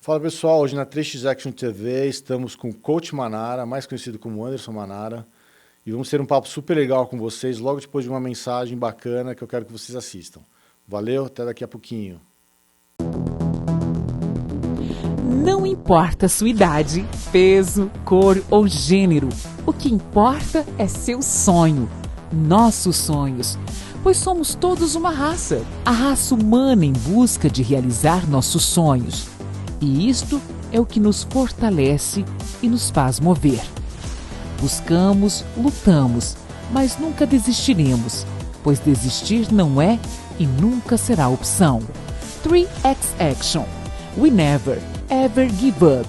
Fala pessoal, hoje na 3x Action TV estamos com o Coach Manara, mais conhecido como Anderson Manara, e vamos ter um papo super legal com vocês logo depois de uma mensagem bacana que eu quero que vocês assistam. Valeu, até daqui a pouquinho. Não importa sua idade, peso, cor ou gênero, o que importa é seu sonho, nossos sonhos, pois somos todos uma raça, a raça humana em busca de realizar nossos sonhos. E isto é o que nos fortalece e nos faz mover. Buscamos, lutamos, mas nunca desistiremos, pois desistir não é e nunca será opção. 3X Action. We never, ever give up.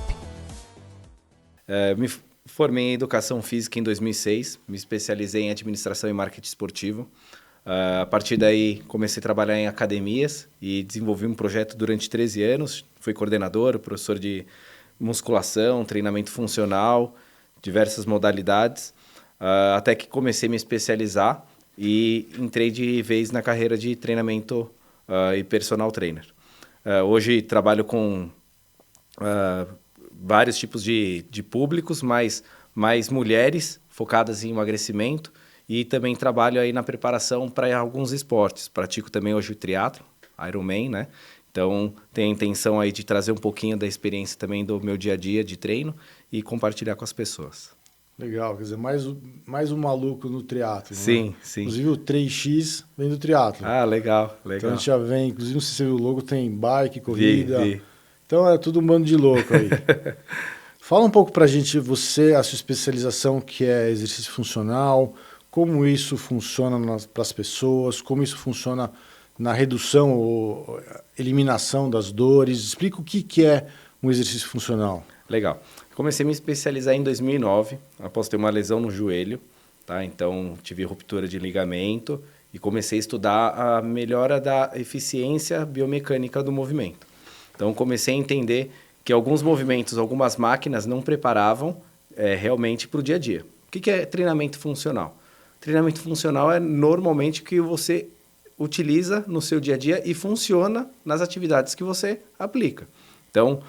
Me formei em Educação Física em 2006, me especializei em Administração e Marketing Esportivo. A partir daí, comecei a trabalhar em academias e desenvolvi um projeto durante 13 anos. Fui coordenador, professor de musculação, treinamento funcional, diversas modalidades, até que comecei a me especializar e entrei de vez na carreira de treinamento e personal trainer. Hoje trabalho com vários tipos de públicos, mas mais mulheres focadas em emagrecimento, e também trabalho aí na preparação para alguns esportes. Pratico também hoje o triatlo, Ironman, né? Então, tenho a intenção aí de trazer um pouquinho da experiência também do meu dia a dia de treino e compartilhar com as pessoas. Legal, quer dizer, mais um maluco no triatlo, Sim, né? sim. Inclusive o 3x vem do triatlo. Ah, legal, legal. Então a gente já vem, inclusive se você viu o logo, tem bike, corrida. Vi. Então é tudo um bando de louco aí. Fala um pouco pra gente, a sua especialização que é exercício funcional, como isso funciona para as pessoas, como isso funciona na redução ou eliminação das dores. Explica o que é um exercício funcional. Legal. Comecei a me especializar em 2009, após ter uma lesão no joelho, tá? Então, tive ruptura de ligamento e comecei a estudar a melhora da eficiência biomecânica do movimento. Então, comecei a entender que alguns movimentos, algumas máquinas não preparavam realmente para o dia a dia. O que é treinamento funcional? Treinamento funcional é normalmente o que você utiliza no seu dia a dia e funciona nas atividades que você aplica. Então,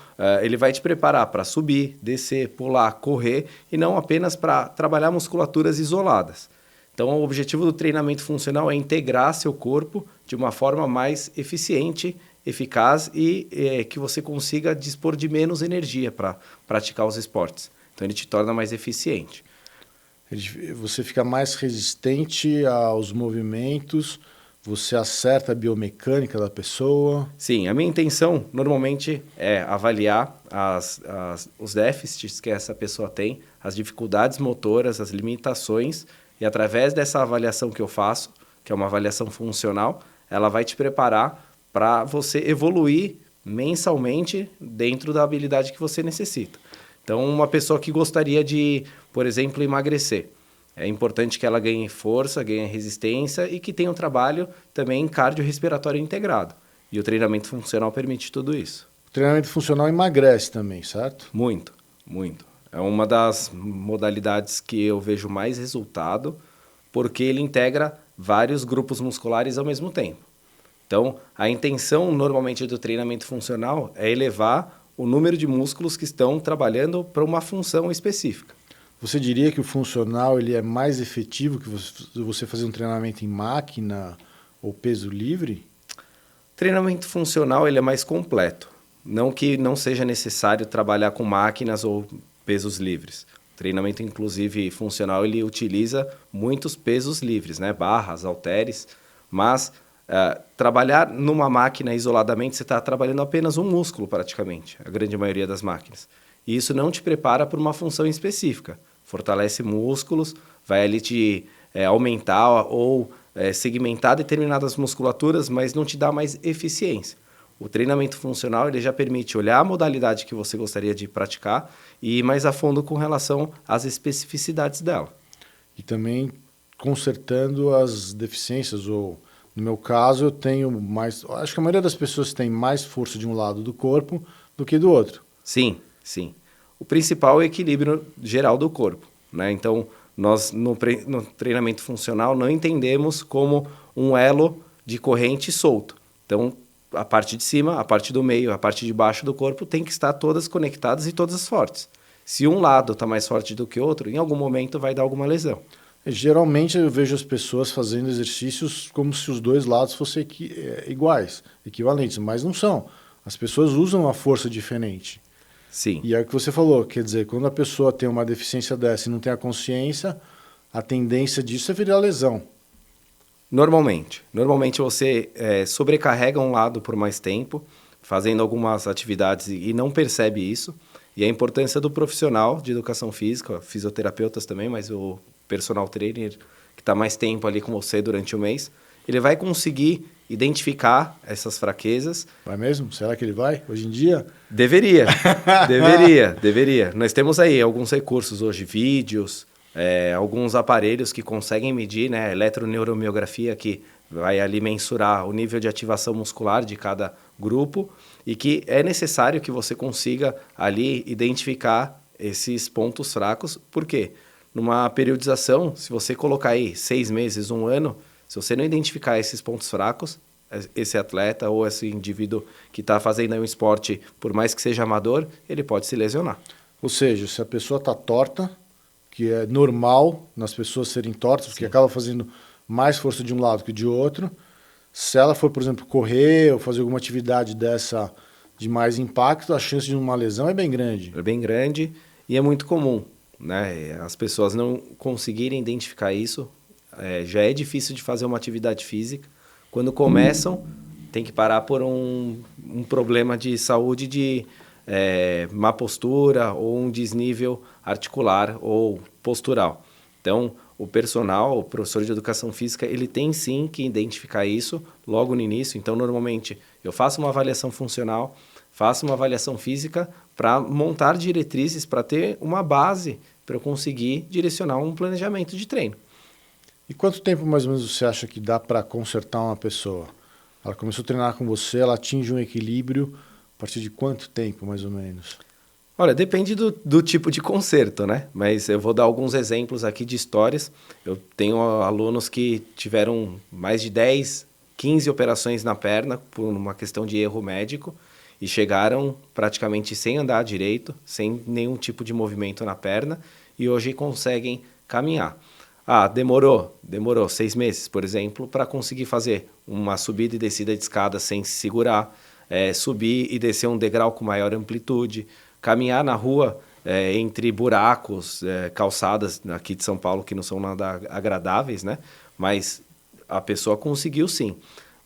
ele vai te preparar para subir, descer, pular, correr e não apenas para trabalhar musculaturas isoladas. Então, o objetivo do treinamento funcional é integrar seu corpo de uma forma mais eficiente, eficaz e que você consiga dispor de menos energia para praticar os esportes. Então, ele te torna mais eficiente. Você fica mais resistente aos movimentos, você acerta a biomecânica da pessoa. Sim, a minha intenção normalmente é avaliar os déficits que essa pessoa tem, as dificuldades motoras, as limitações, e através dessa avaliação que eu faço, que é uma avaliação funcional, ela vai te preparar para você evoluir mensalmente dentro da habilidade que você necessita. Então, uma pessoa que gostaria de, por exemplo, emagrecer, é importante que ela ganhe força, ganhe resistência e que tenha um trabalho também cardiorrespiratório integrado. E o treinamento funcional permite tudo isso. O treinamento funcional emagrece também, certo? Muito, muito. É uma das modalidades que eu vejo mais resultado, porque ele integra vários grupos musculares ao mesmo tempo. Então, a intenção normalmente do treinamento funcional é elevar o número de músculos que estão trabalhando para uma função específica. Você diria que o funcional ele é mais efetivo que você fazer um treinamento em máquina ou peso livre? Treinamento funcional ele é mais completo. Não que não seja necessário trabalhar com máquinas ou pesos livres. O treinamento, inclusive, funcional, ele utiliza muitos pesos livres, né? Barras, halteres, mas trabalhar numa máquina isoladamente, você está trabalhando apenas um músculo praticamente, a grande maioria das máquinas. E isso não te prepara para uma função específica. Fortalece músculos, vai ali te aumentar ou segmentar determinadas musculaturas, mas não te dá mais eficiência. O treinamento funcional ele já permite olhar a modalidade que você gostaria de praticar e ir mais a fundo com relação às especificidades dela. E também consertando as deficiências, ou no meu caso eu tenho mais... Acho que a maioria das pessoas tem mais força de um lado do corpo do que do outro. Sim, sim. O principal é o equilíbrio geral do corpo, né? Então, nós no treinamento funcional não entendemos como um elo de corrente solto. Então, a parte de cima, a parte do meio, a parte de baixo do corpo tem que estar todas conectadas e todas fortes. Se um lado está mais forte do que o outro, em algum momento vai dar alguma lesão. Geralmente eu vejo as pessoas fazendo exercícios como se os dois lados fossem iguais, equivalentes, mas não são. As pessoas usam uma força diferente. Sim. E é o que você falou, quer dizer, quando a pessoa tem uma deficiência dessa e não tem a consciência, a tendência disso é virar lesão. Normalmente você sobrecarrega um lado por mais tempo, fazendo algumas atividades e não percebe isso. E a importância do profissional de educação física, fisioterapeutas também, mas o personal trainer que está mais tempo ali com você durante o mês, ele vai conseguir identificar essas fraquezas. Vai mesmo? Será que ele vai hoje em dia? Deveria. Nós temos aí alguns recursos hoje, vídeos, alguns aparelhos que conseguem medir, né, eletroneuromiografia, que vai ali mensurar o nível de ativação muscular de cada grupo e que é necessário que você consiga ali identificar esses pontos fracos. Por quê? Numa periodização, se você colocar aí 6 meses, 1 ano, se você não identificar esses pontos fracos, esse atleta ou esse indivíduo que está fazendo aí um esporte, por mais que seja amador, ele pode se lesionar. Ou seja, se a pessoa está torta, que é normal nas pessoas serem tortas, porque acaba fazendo mais força de um lado que de outro, se ela for, por exemplo, correr ou fazer alguma atividade dessa de mais impacto, a chance de uma lesão é bem grande. É bem grande e é muito comum, né? As pessoas não conseguirem identificar isso. Já é difícil de fazer uma atividade física. Quando começam, tem que parar por um problema de saúde, de má postura ou um desnível articular ou postural. Então, o personal, o professor de educação física, ele tem sim que identificar isso logo no início. Então, normalmente, eu faço uma avaliação funcional, faço uma avaliação física para montar diretrizes, para ter uma base para eu conseguir direcionar um planejamento de treino. E quanto tempo mais ou menos você acha que dá para consertar uma pessoa? Ela começou a treinar com você, ela atinge um equilíbrio a partir de quanto tempo mais ou menos? Olha, depende do tipo de conserto, né? Mas eu vou dar alguns exemplos aqui de histórias. Eu tenho alunos que tiveram mais de 10, 15 operações na perna por uma questão de erro médico e chegaram praticamente sem andar direito, sem nenhum tipo de movimento na perna e hoje conseguem caminhar. Demorou 6 meses, por exemplo, para conseguir fazer uma subida e descida de escada sem se segurar, subir e descer um degrau com maior amplitude, caminhar na rua entre buracos, calçadas aqui de São Paulo que não são nada agradáveis, né? Mas a pessoa conseguiu sim.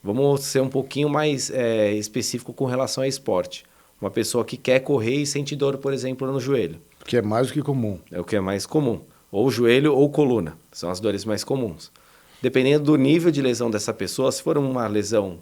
Vamos ser um pouquinho mais específico com relação ao esporte. Uma pessoa que quer correr e sente dor, por exemplo, no joelho. Que é mais do que comum. É o que é mais comum. Ou joelho ou coluna. São as dores mais comuns. Dependendo do nível de lesão dessa pessoa, se for uma lesão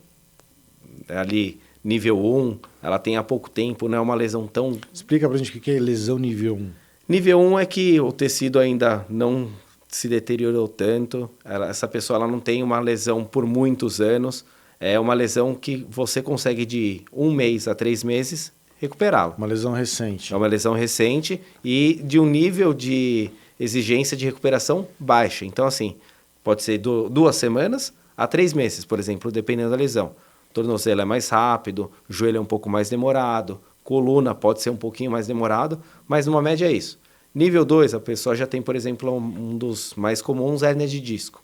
ali nível 1, ela tem há pouco tempo, não é uma lesão tão... Explica pra gente o que é lesão nível 1. Nível 1 é que o tecido ainda não se deteriorou tanto, essa pessoa ela não tem uma lesão por muitos anos, é uma lesão que você consegue de 1 mês a 3 meses recuperá-la. Uma lesão recente. É uma lesão recente e de um nível de exigência de recuperação baixa. Então, assim, pode ser 2 semanas a 3 meses, por exemplo, dependendo da lesão. Tornozelo é mais rápido, joelho é um pouco mais demorado, coluna pode ser um pouquinho mais demorado, mas numa média é isso. Nível 2, a pessoa já tem, por exemplo, um dos mais comuns, hérnia de disco.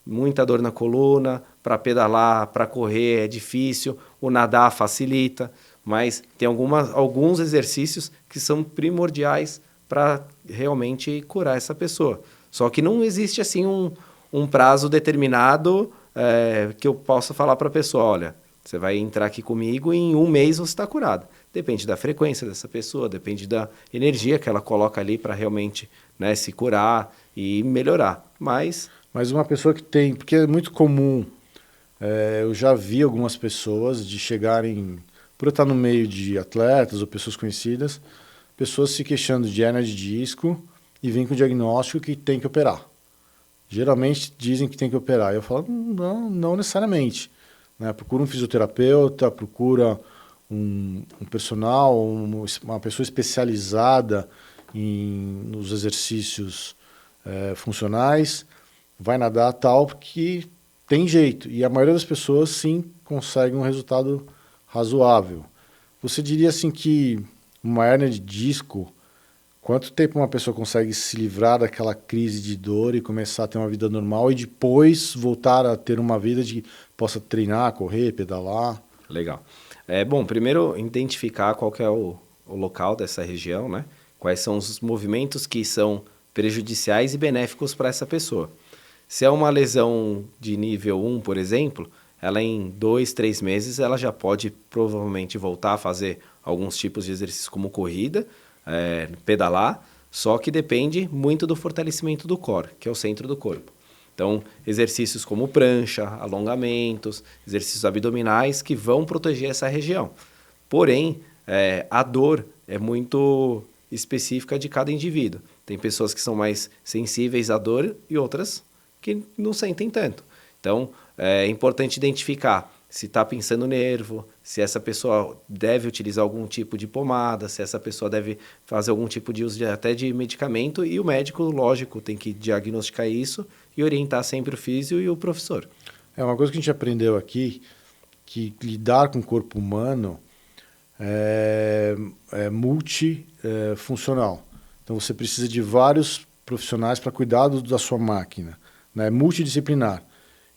Muita dor na coluna, para pedalar, para correr é difícil, o nadar facilita, mas tem alguns exercícios que são primordiais para realmente curar essa pessoa. Só que não existe assim um prazo determinado que eu possa falar para a pessoa, olha, você vai entrar aqui comigo e em 1 mês você está curado. Depende da frequência dessa pessoa, depende da energia que ela coloca ali para realmente, né, se curar e melhorar. Mas uma pessoa que tem, porque é muito comum, eu já vi algumas pessoas de chegarem, por eu estar no meio de atletas ou pessoas conhecidas, pessoas se queixando de hérnia de disco e vêm com o diagnóstico que tem que operar. Geralmente dizem que tem que operar. Eu falo, não necessariamente. Né? Procura um fisioterapeuta, procura um personal, uma pessoa especializada nos exercícios funcionais, vai nadar tal, porque tem jeito. E a maioria das pessoas, sim, consegue um resultado razoável. Você diria assim que uma hérnia de disco, quanto tempo uma pessoa consegue se livrar daquela crise de dor e começar a ter uma vida normal e depois voltar a ter uma vida de que possa treinar, correr, pedalar? Legal. Bom, primeiro identificar qual que é o local dessa região, né? Quais são os movimentos que são prejudiciais e benéficos para essa pessoa. Se é uma lesão de nível 1, por exemplo, ela em 2, 3 meses ela já pode provavelmente voltar a fazer alguns tipos de exercícios como corrida, pedalar, só que depende muito do fortalecimento do core, que é o centro do corpo. Então, exercícios como prancha, alongamentos, exercícios abdominais que vão proteger essa região. Porém, a dor é muito específica de cada indivíduo. Tem pessoas que são mais sensíveis à dor e outras que não sentem tanto. Então, é importante identificar se está pinçando o nervo, se essa pessoa deve utilizar algum tipo de pomada, se essa pessoa deve fazer algum tipo de uso até de medicamento, e o médico, lógico, tem que diagnosticar isso e orientar sempre o físio e o professor. É uma coisa que a gente aprendeu aqui, que lidar com o corpo humano é multifuncional. Então você precisa de vários profissionais para cuidar da sua máquina, né? É multidisciplinar.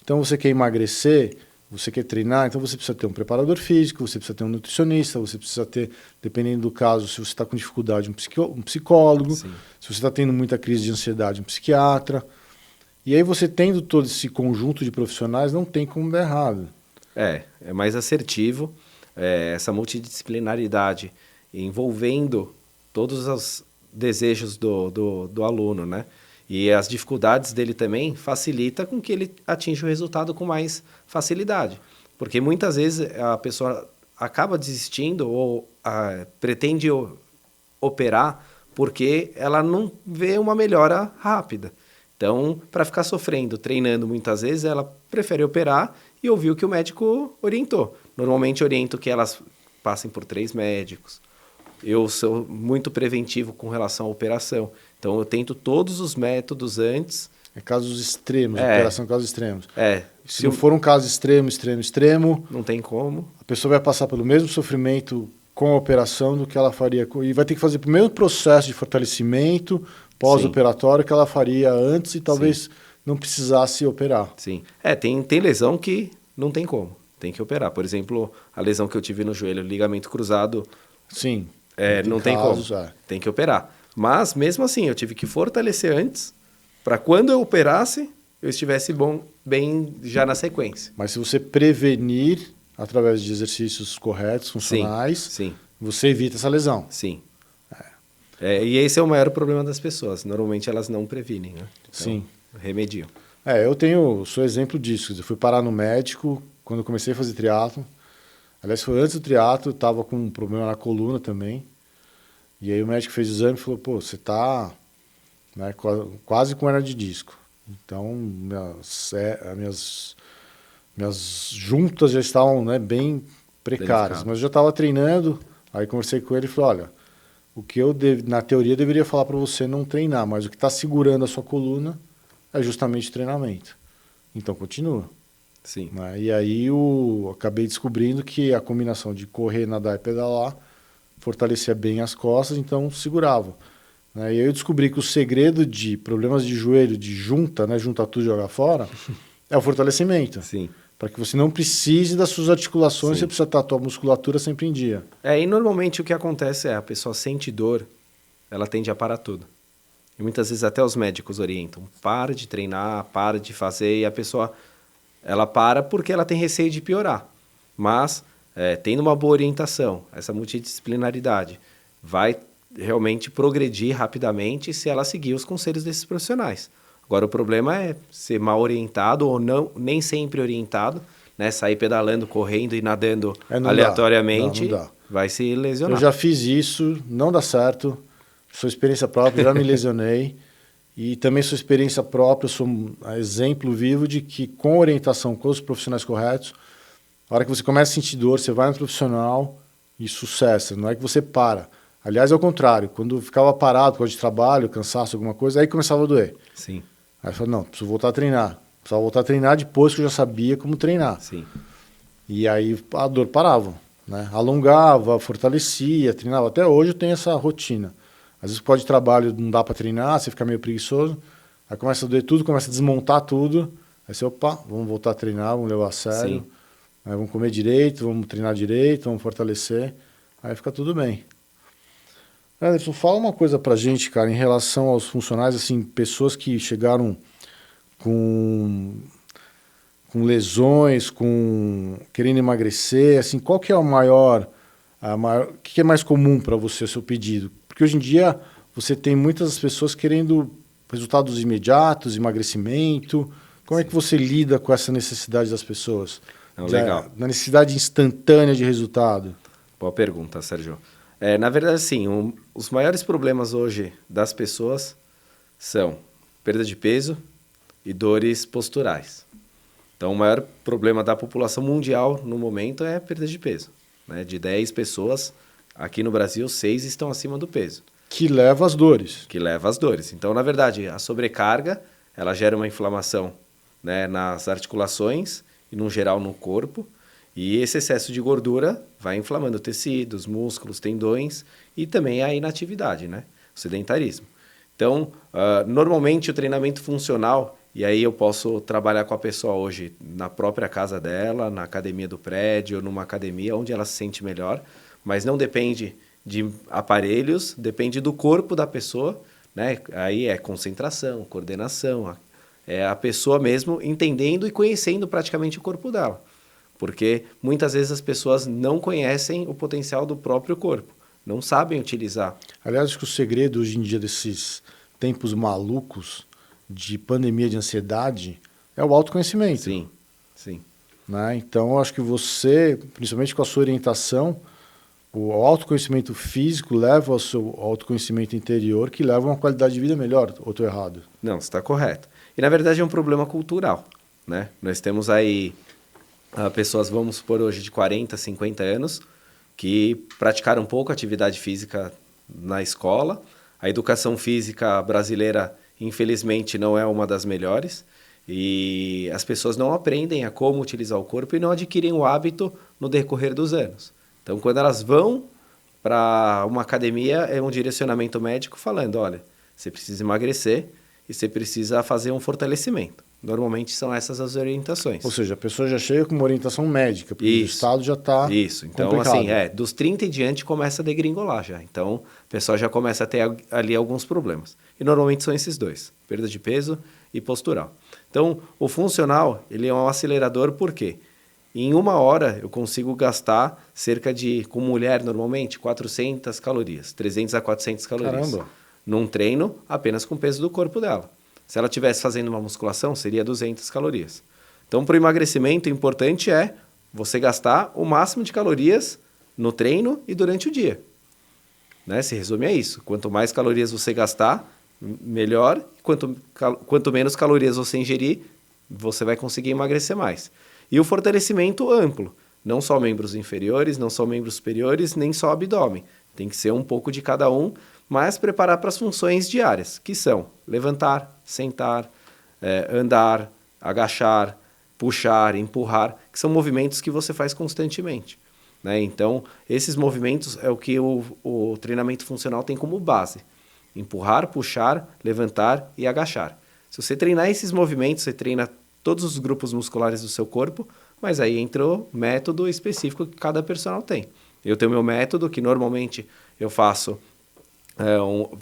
Então você quer emagrecer, você quer treinar, então você precisa ter um preparador físico, você precisa ter um nutricionista, você precisa ter, dependendo do caso, se você está com dificuldade, um psicólogo, Sim. Se você está tendo muita crise de ansiedade, um psiquiatra. E aí você tendo todo esse conjunto de profissionais, não tem como dar errado. É mais assertivo, essa multidisciplinaridade envolvendo todos os desejos do aluno, né? E as dificuldades dele também facilita com que ele atinja o resultado com mais facilidade. Porque muitas vezes a pessoa acaba desistindo ou pretende operar porque ela não vê uma melhora rápida. Então, para ficar sofrendo, treinando muitas vezes, ela prefere operar e ouvir o que o médico orientou. Normalmente oriento que elas passem por 3 médicos. Eu sou muito preventivo com relação à operação. Então, eu tento todos os métodos antes. É casos extremos, operação casos extremos. Se não for um caso extremo, não tem como. A pessoa vai passar pelo mesmo sofrimento com a operação do que ela faria. E vai ter que fazer o mesmo processo de fortalecimento pós-operatório que ela faria antes e talvez não precisasse operar. Sim. Tem lesão que não tem como. Tem que operar. Por exemplo, a lesão que eu tive no joelho, ligamento cruzado. Sim. Não tem como. Tem que operar. Mas, mesmo assim, eu tive que fortalecer antes para quando eu operasse, eu estivesse bem já na sequência. Mas se você prevenir através de exercícios corretos, funcionais, sim. Você evita essa lesão. Sim. E esse é o maior problema das pessoas. Normalmente elas não previnem, né? Então, sim. Remediam. Sou exemplo disso. Eu fui parar no médico quando eu comecei a fazer triatlo. Aliás, foi antes do triatlo, eu estava com um problema na coluna também. E aí o médico fez o exame e falou, você está quase com hernia de disco. Então, minhas juntas já estavam bem precárias. Mas eu já estava treinando, aí conversei com ele e falei, olha, o que na teoria deveria falar para você não treinar, mas o que está segurando a sua coluna é justamente o treinamento. Então, continua. Sim. E aí eu acabei descobrindo que a combinação de correr, nadar e pedalar fortalecia bem as costas, então segurava. E aí eu descobri que o segredo de problemas de joelho, de junta tudo e jogar fora, é o fortalecimento. Sim. Para que você não precise das suas articulações, você precisa estar a tua musculatura sempre em dia. E normalmente o que acontece a pessoa sente dor, ela tende a parar tudo. E muitas vezes até os médicos orientam, para de treinar, para de fazer, e a pessoa ela para porque ela tem receio de piorar. Mas, tendo uma boa orientação, essa multidisciplinaridade, vai realmente progredir rapidamente se ela seguir os conselhos desses profissionais. Agora, o problema é ser mal orientado ou não, nem sempre orientado, né? Sair pedalando, correndo e nadando aleatoriamente, não dá. Vai se lesionar. Eu já fiz isso, não dá certo. Sou experiência própria, já me lesionei. E também sou experiência própria, sou um exemplo vivo de que com orientação, com os profissionais corretos, a hora que você começa a sentir dor, você vai no profissional e sucesso. Não é que você para. Aliás, é o contrário. Quando ficava parado por causa de trabalho, cansaço, alguma coisa, aí começava a doer. Sim. Aí eu falei, não, preciso voltar a treinar. Precisava voltar a treinar depois que eu já sabia como treinar. Sim. E aí a dor parava, né? Alongava, fortalecia, treinava. Até hoje eu tenho essa rotina. Às vezes pode trabalho, não dá para treinar, você fica meio preguiçoso, aí começa a doer tudo, começa a desmontar tudo, aí você, opa, vamos voltar a treinar, vamos levar a sério, Sim. aí vamos comer direito, vamos treinar direito, vamos fortalecer, aí fica tudo bem. Anderson, fala uma coisa pra gente, cara, em relação aos funcionários, assim, pessoas que chegaram com lesões, querendo emagrecer, assim, qual que é o que é mais comum para você, o seu pedido? Porque hoje em dia você tem muitas pessoas querendo resultados imediatos, emagrecimento. Como é que você lida com essa necessidade das pessoas? Não, legal. Na necessidade instantânea de resultado? Boa pergunta, Sérgio. Na verdade, sim, os maiores problemas hoje das pessoas são perda de peso e dores posturais. Então, o maior problema da população mundial no momento é a perda de peso. Né? De 10 pessoas, aqui no Brasil, 6 estão acima do peso. Que leva às dores. Que leva às dores. Então, na verdade, a sobrecarga, ela gera uma inflamação, né, nas articulações e, no geral, no corpo. E esse excesso de gordura vai inflamando tecidos, músculos, tendões e também a inatividade, né? O sedentarismo. Então, normalmente o treinamento funcional, e aí eu posso trabalhar com a pessoa hoje na própria casa dela, na academia do prédio, numa academia onde ela se sente melhor, mas não depende de aparelhos, depende do corpo da pessoa, né? Aí é concentração, coordenação, é a pessoa mesmo entendendo e conhecendo praticamente o corpo dela. Porque muitas vezes as pessoas não conhecem o potencial do próprio corpo, não sabem utilizar. Aliás, acho que o segredo hoje em dia desses tempos malucos de pandemia de ansiedade é o autoconhecimento. Sim, sim. Né? Então, eu acho que você, principalmente com a sua orientação, o autoconhecimento físico leva ao seu autoconhecimento interior, que leva a uma qualidade de vida melhor, ou estou errado? Não, você está correto. E, na verdade, é um problema cultural. Né? Nós temos aí pessoas, vamos supor, hoje de 40, 50 anos, que praticaram pouco atividade física na escola. A educação física brasileira, infelizmente, não é uma das melhores. E as pessoas não aprendem a como utilizar o corpo e não adquirem o hábito no decorrer dos anos. Então, quando elas vão para uma academia, é um direcionamento médico falando, olha, você precisa emagrecer e você precisa fazer um fortalecimento. Normalmente são essas as orientações. Ou seja, a pessoa já chega com uma orientação médica, porque Isso. o estado já está Isso. Então, complicado. assim, dos 30 em diante começa a degringolar já. Então, o pessoal já começa a ter ali alguns problemas. E normalmente são esses dois, perda de peso e postural. Então, o funcional, ele é um acelerador por quê? Em 1 hora, eu consigo gastar cerca de, com mulher normalmente, 400 calorias, 300 a 400 calorias. Caramba! Num treino, apenas com o peso do corpo dela. Se ela estivesse fazendo uma musculação, seria 200 calorias. Então, para o emagrecimento, o importante é você gastar o máximo de calorias no treino e durante o dia. Né? Se resume a isso. Quanto mais calorias você gastar, melhor. Quanto menos calorias você ingerir, você vai conseguir emagrecer mais. E o fortalecimento amplo. Não só membros inferiores, não só membros superiores, nem só abdômen. Tem que ser um pouco de cada um, mas preparar para as funções diárias, que são levantar, sentar, andar, agachar, puxar, empurrar, que são movimentos que você faz constantemente. Né? Então, esses movimentos é o que o treinamento funcional tem como base. Empurrar, puxar, levantar e agachar. Se você treinar esses movimentos, você treina todos os grupos musculares do seu corpo, mas aí entra o método específico que cada personal tem. Eu tenho meu método, que normalmente eu faço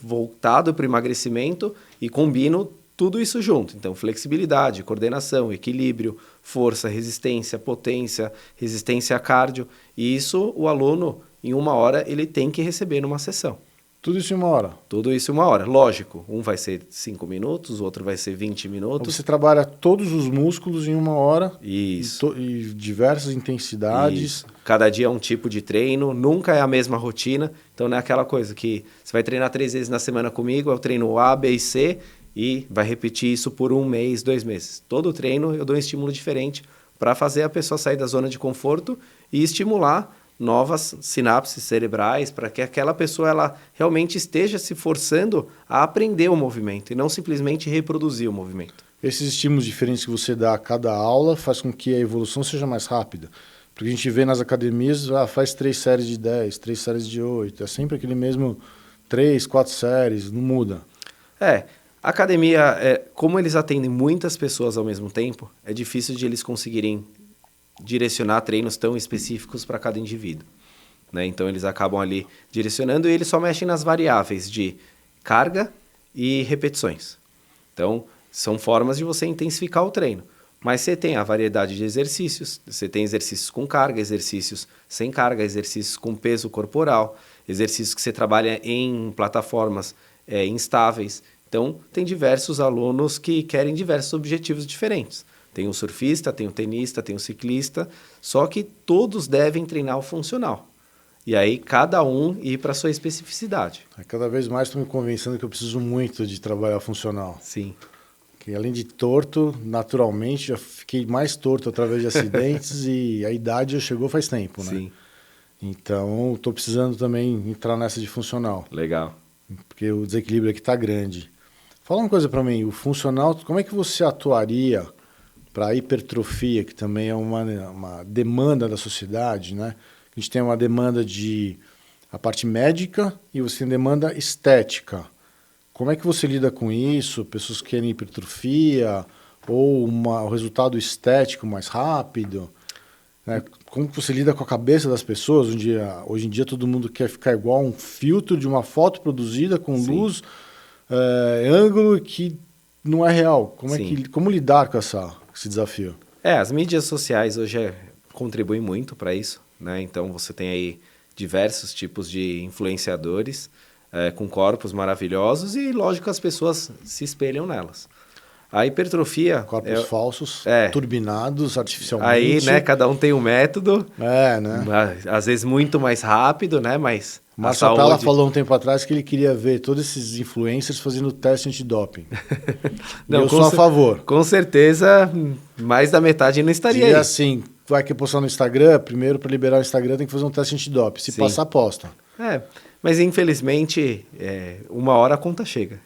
voltado para o emagrecimento e combino tudo isso junto. Então, flexibilidade, coordenação, equilíbrio, força, resistência, potência, resistência a cardio. E isso o aluno, em 1 hora, ele tem que receber numa sessão. Tudo isso em 1 hora? Tudo isso em 1 hora. Lógico, um vai ser 5 minutos, o outro vai ser 20 minutos. Você trabalha todos os músculos em 1 hora. Isso. E diversas intensidades. Isso. Cada dia é um tipo de treino, nunca é a mesma rotina. Então não é aquela coisa que você vai treinar 3 vezes na semana comigo, eu treino A, B e C e vai repetir isso por 1 mês, 2 meses. Todo treino eu dou um estímulo diferente para fazer a pessoa sair da zona de conforto e estimular novas sinapses cerebrais, para que aquela pessoa ela realmente esteja se forçando a aprender o movimento e não simplesmente reproduzir o movimento. Esses estímulos diferentes que você dá a cada aula faz com que a evolução seja mais rápida. Porque a gente vê nas academias, faz 3 séries de 10, 3 séries de 8, é sempre aquele mesmo 3, 4 séries, não muda. A academia, como eles atendem muitas pessoas ao mesmo tempo, é difícil de eles conseguirem direcionar treinos tão específicos para cada indivíduo, né? Então eles acabam ali direcionando e eles só mexem nas variáveis de carga e repetições. Então são formas de você intensificar o treino. Mas você tem a variedade de exercícios, você tem exercícios com carga, exercícios sem carga, exercícios com peso corporal, exercícios que você trabalha em plataformas instáveis. Então, tem diversos alunos que querem diversos objetivos diferentes. Tem o surfista, tem o tenista, tem o ciclista, só que todos devem treinar o funcional. E aí, cada um ir para a sua especificidade. Cada vez mais estou me convencendo que eu preciso muito de trabalhar funcional. Sim. Que além de torto, naturalmente, já fiquei mais torto através de acidentes e a idade já chegou faz tempo, né? Sim. Então, estou precisando também entrar nessa de funcional. Legal. Porque o desequilíbrio aqui está grande. Fala uma coisa para mim, o funcional, como é que você atuaria para a hipertrofia, que também é uma demanda da sociedade, né? A gente tem uma demanda de a parte médica e você tem demanda estética. Como é que você lida com isso? Pessoas que querem hipertrofia ou o resultado estético mais rápido? Né? Como que você lida com a cabeça das pessoas? Hoje em dia todo mundo quer ficar igual a um filtro de uma foto produzida com Sim. luz, ângulo que não é real. Como lidar com esse desafio? As mídias sociais hoje contribuem muito para isso, né? Então você tem aí diversos tipos de influenciadores com corpos maravilhosos e, lógico, as pessoas se espelham nelas. A hipertrofia... Corpos falsos, turbinados artificialmente. Aí, né, cada um tem um método. Né? Às vezes muito mais rápido, né, mas... Márcio Atala falou um tempo atrás que ele queria ver todos esses influencers fazendo teste antidoping. Eu sou a favor. Com certeza, mais da metade não estaria aí. E assim, vai que postar no Instagram, primeiro para liberar o Instagram tem que fazer um teste antidoping. Se passar, posta. Mas infelizmente, uma hora a conta chega.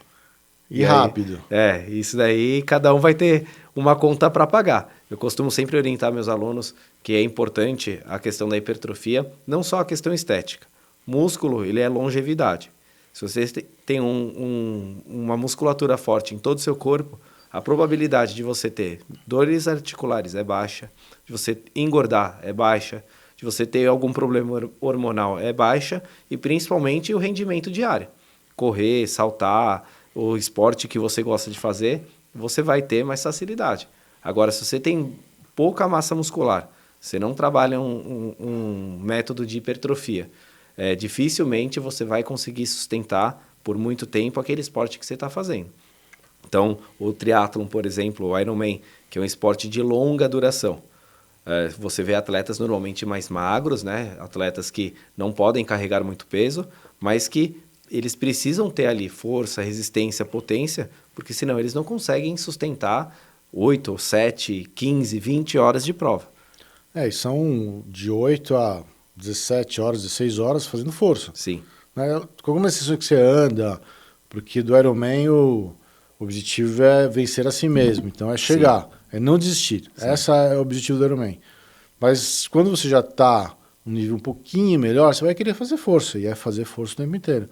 E rápido. Isso daí cada um vai ter uma conta para pagar. Eu costumo sempre orientar meus alunos que é importante a questão da hipertrofia, não só a questão estética. Músculo, ele é longevidade. Se você tem uma musculatura forte em todo o seu corpo, a probabilidade de você ter dores articulares é baixa, de você engordar é baixa, de você ter algum problema hormonal é baixa e principalmente o rendimento diário. Correr, saltar, o esporte que você gosta de fazer, você vai ter mais facilidade. Agora, se você tem pouca massa muscular, você não trabalha um método de hipertrofia, dificilmente você vai conseguir sustentar por muito tempo aquele esporte que você está fazendo. Então, o triatlon, por exemplo, o Ironman, que é um esporte de longa duração. Você vê atletas normalmente mais magros, né? Atletas que não podem carregar muito peso, mas que eles precisam ter ali força, resistência, potência, porque senão eles não conseguem sustentar 8, 7, 15, 20 horas de prova. E são de 8 a 17 horas, 16 horas fazendo força. Sim. Com alguma exceção que você anda, porque do Ironman o objetivo é vencer a si mesmo, então é chegar, sim, é não desistir. Sim. Esse é o objetivo do Ironman. Mas quando você já está um nível um pouquinho melhor, você vai querer fazer força, e é fazer força o tempo inteiro.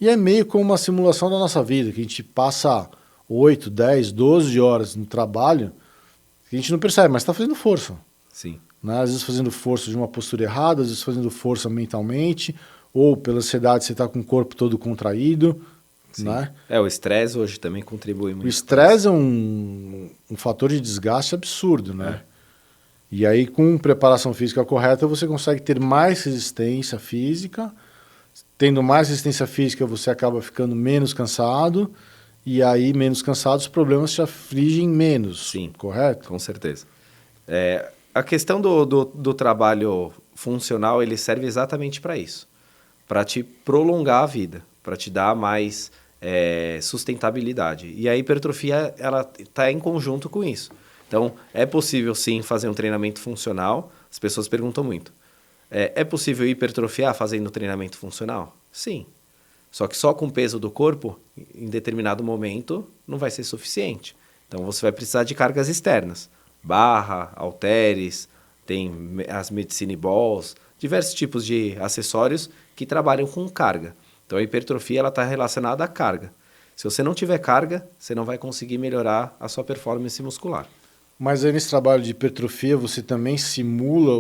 E é meio como uma simulação da nossa vida, que a gente passa 8, 10, 12 horas no trabalho, que a gente não percebe, mas está fazendo força. Sim. Né? Às vezes fazendo força de uma postura errada, às vezes fazendo força mentalmente, ou pela ansiedade você está com o corpo todo contraído. Sim. Né? O estresse hoje também contribui muito. O estresse é um fator de desgaste absurdo, né? E aí com preparação física correta você consegue ter mais resistência física. Tendo mais resistência física você acaba ficando menos cansado, e aí menos cansado os problemas te afligem menos. Sim, correto? Com certeza. A questão do trabalho funcional, ele serve exatamente para isso. Para te prolongar a vida, para te dar mais sustentabilidade. E a hipertrofia, ela está em conjunto com isso. Então, é possível sim fazer um treinamento funcional. As pessoas perguntam muito. É possível hipertrofiar fazendo treinamento funcional? Sim. Só que só com o peso do corpo, em determinado momento, não vai ser suficiente. Então, você vai precisar de cargas externas. Barra, halteres, tem as medicine balls, diversos tipos de acessórios que trabalham com carga. Então, a hipertrofia está relacionada à carga. Se você não tiver carga, você não vai conseguir melhorar a sua performance muscular. Mas aí nesse trabalho de hipertrofia, você também simula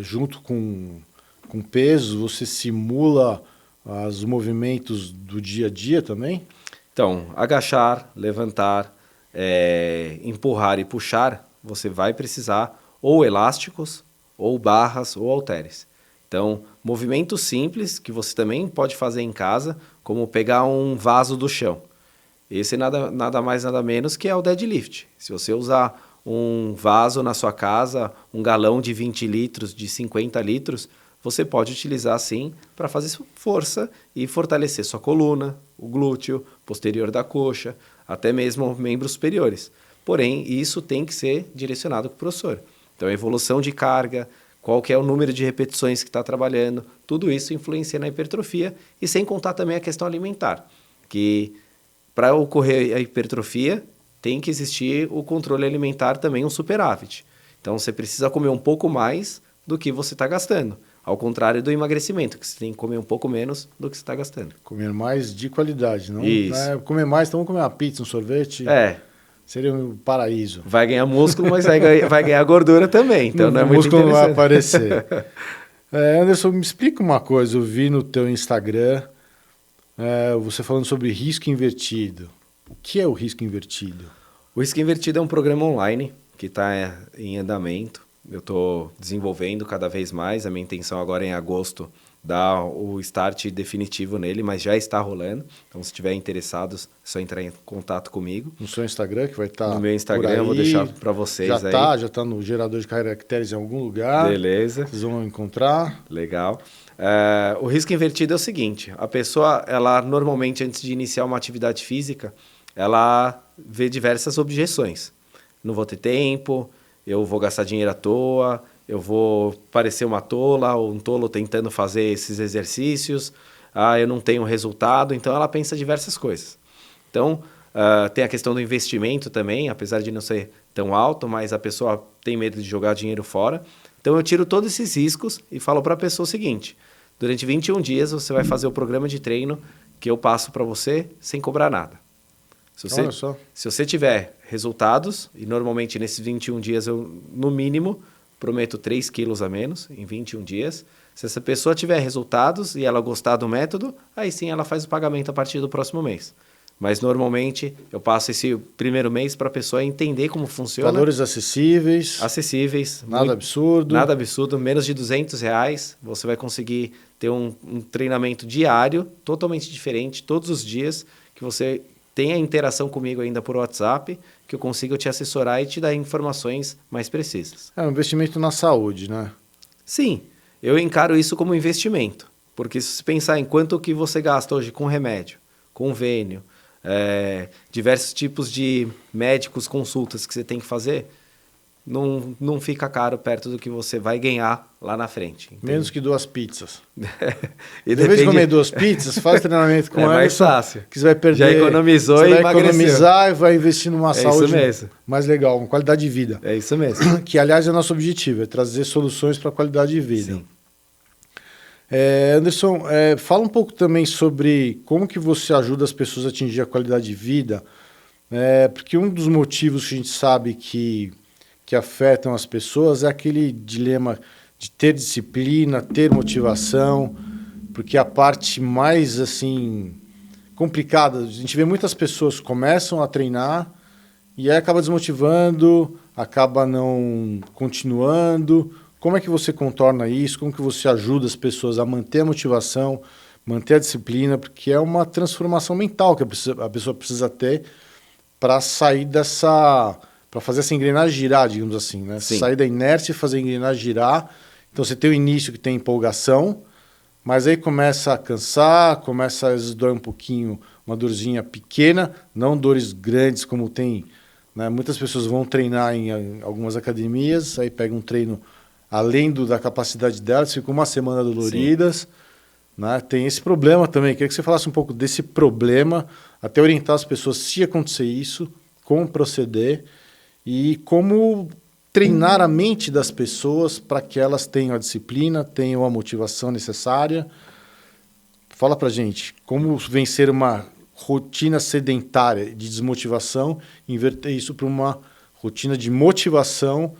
junto com peso, você simula os movimentos do dia a dia também? Então, agachar, levantar, empurrar e puxar, você vai precisar ou elásticos, ou barras, ou halteres. Então, movimentos simples que você também pode fazer em casa, como pegar um vaso do chão. Esse nada mais, nada menos que é o deadlift. Se você usar um vaso na sua casa, um galão de 20 litros, de 50 litros, você pode utilizar sim para fazer força e fortalecer sua coluna, o glúteo, posterior da coxa, até mesmo membros superiores. Porém, isso tem que ser direcionado para o professor. Então, a evolução de carga, qual que é o número de repetições que está trabalhando, tudo isso influencia na hipertrofia e sem contar também a questão alimentar, que para ocorrer a hipertrofia tem que existir o controle alimentar também, um superávit. Então, você precisa comer um pouco mais do que você está gastando. Ao contrário do emagrecimento, que você tem que comer um pouco menos do que você está gastando. Comer mais de qualidade, não? Isso. Comer mais, então vamos comer uma pizza, um sorvete. Seria um paraíso. Vai ganhar músculo, mas vai ganhar gordura também. Então não é muito interessante. O músculo não vai aparecer. Anderson, me explica uma coisa. Eu vi no teu Instagram você falando sobre risco invertido. O que é o risco invertido? O risco invertido é um programa online que está em andamento. Eu estou desenvolvendo cada vez mais. A minha intenção agora em agosto dar o start definitivo nele, mas já está rolando. Então, se estiver interessados, é só entrar em contato comigo. No seu Instagram, que vai estar no meu Instagram, eu vou deixar para vocês aí. Já está no gerador de caracteres em algum lugar. Beleza. Vocês vão encontrar. Legal. O risco invertido é o seguinte, a pessoa, ela normalmente, antes de iniciar uma atividade física, ela vê diversas objeções. Não vou ter tempo, eu vou gastar dinheiro à toa, eu vou parecer uma tola ou um tolo tentando fazer esses exercícios, eu não tenho resultado, então ela pensa diversas coisas. Então, tem a questão do investimento também, apesar de não ser tão alto, mas a pessoa tem medo de jogar dinheiro fora. Então, eu tiro todos esses riscos e falo para a pessoa o seguinte, durante 21 dias você vai fazer o programa de treino que eu passo para você sem cobrar nada. Se você tiver resultados, e normalmente nesses 21 dias eu, no mínimo, prometo 3 quilos a menos em 21 dias. Se essa pessoa tiver resultados e ela gostar do método, aí sim ela faz o pagamento a partir do próximo mês. Mas normalmente eu passo esse primeiro mês para a pessoa entender como funciona. Valores acessíveis. Acessíveis. Nada absurdo. Nada absurdo, menos de R$200. Você vai conseguir ter um treinamento diário, totalmente diferente, todos os dias, que você tenha interação comigo ainda por WhatsApp, que eu consiga te assessorar e te dar informações mais precisas. É um investimento na saúde, né? Sim, eu encaro isso como investimento. Porque se você pensar em quanto que você gasta hoje com remédio, convênio, diversos tipos de médicos, consultas que você tem que fazer, não fica caro perto do que você vai ganhar lá na frente. Entende? Menos que 2 pizzas. Em vez de comer 2 pizzas, faz treinamento com mais fácil. Que você vai perder. Já economizou você e vai emagreceu. Economizar e vai investir numa saúde isso mesmo. Mais legal, uma qualidade de vida. É isso mesmo. Que, aliás, é nosso objetivo, é trazer soluções para a qualidade de vida. Sim. Anderson, fala um pouco também sobre como que você ajuda as pessoas a atingir a qualidade de vida, porque um dos motivos que a gente sabe que afetam as pessoas é aquele dilema de ter disciplina, ter motivação, porque a parte mais assim complicada, a gente vê muitas pessoas que começam a treinar e aí acaba desmotivando, acaba não continuando. Como é que você contorna isso? Como que você ajuda as pessoas a manter a motivação, manter a disciplina? Porque é uma transformação mental que a pessoa precisa ter para sair para fazer essa engrenagem girar, digamos assim, né? Sim. Sair da inércia e fazer a engrenagem girar. Então você tem o início que tem empolgação, mas aí começa a cansar, começa às vezes dói um pouquinho, uma dorzinha pequena, não dores grandes como tem, né? Muitas pessoas vão treinar em algumas academias, aí pega um treino além da capacidade delas, ficam uma semana doloridas. Né? Tem esse problema também. Queria que você falasse um pouco desse problema, até orientar as pessoas se acontecer isso, como proceder e como treinar a mente das pessoas para que elas tenham a disciplina, tenham a motivação necessária. Fala pra gente, como vencer uma rotina sedentária de desmotivação e inverter isso para uma rotina de motivação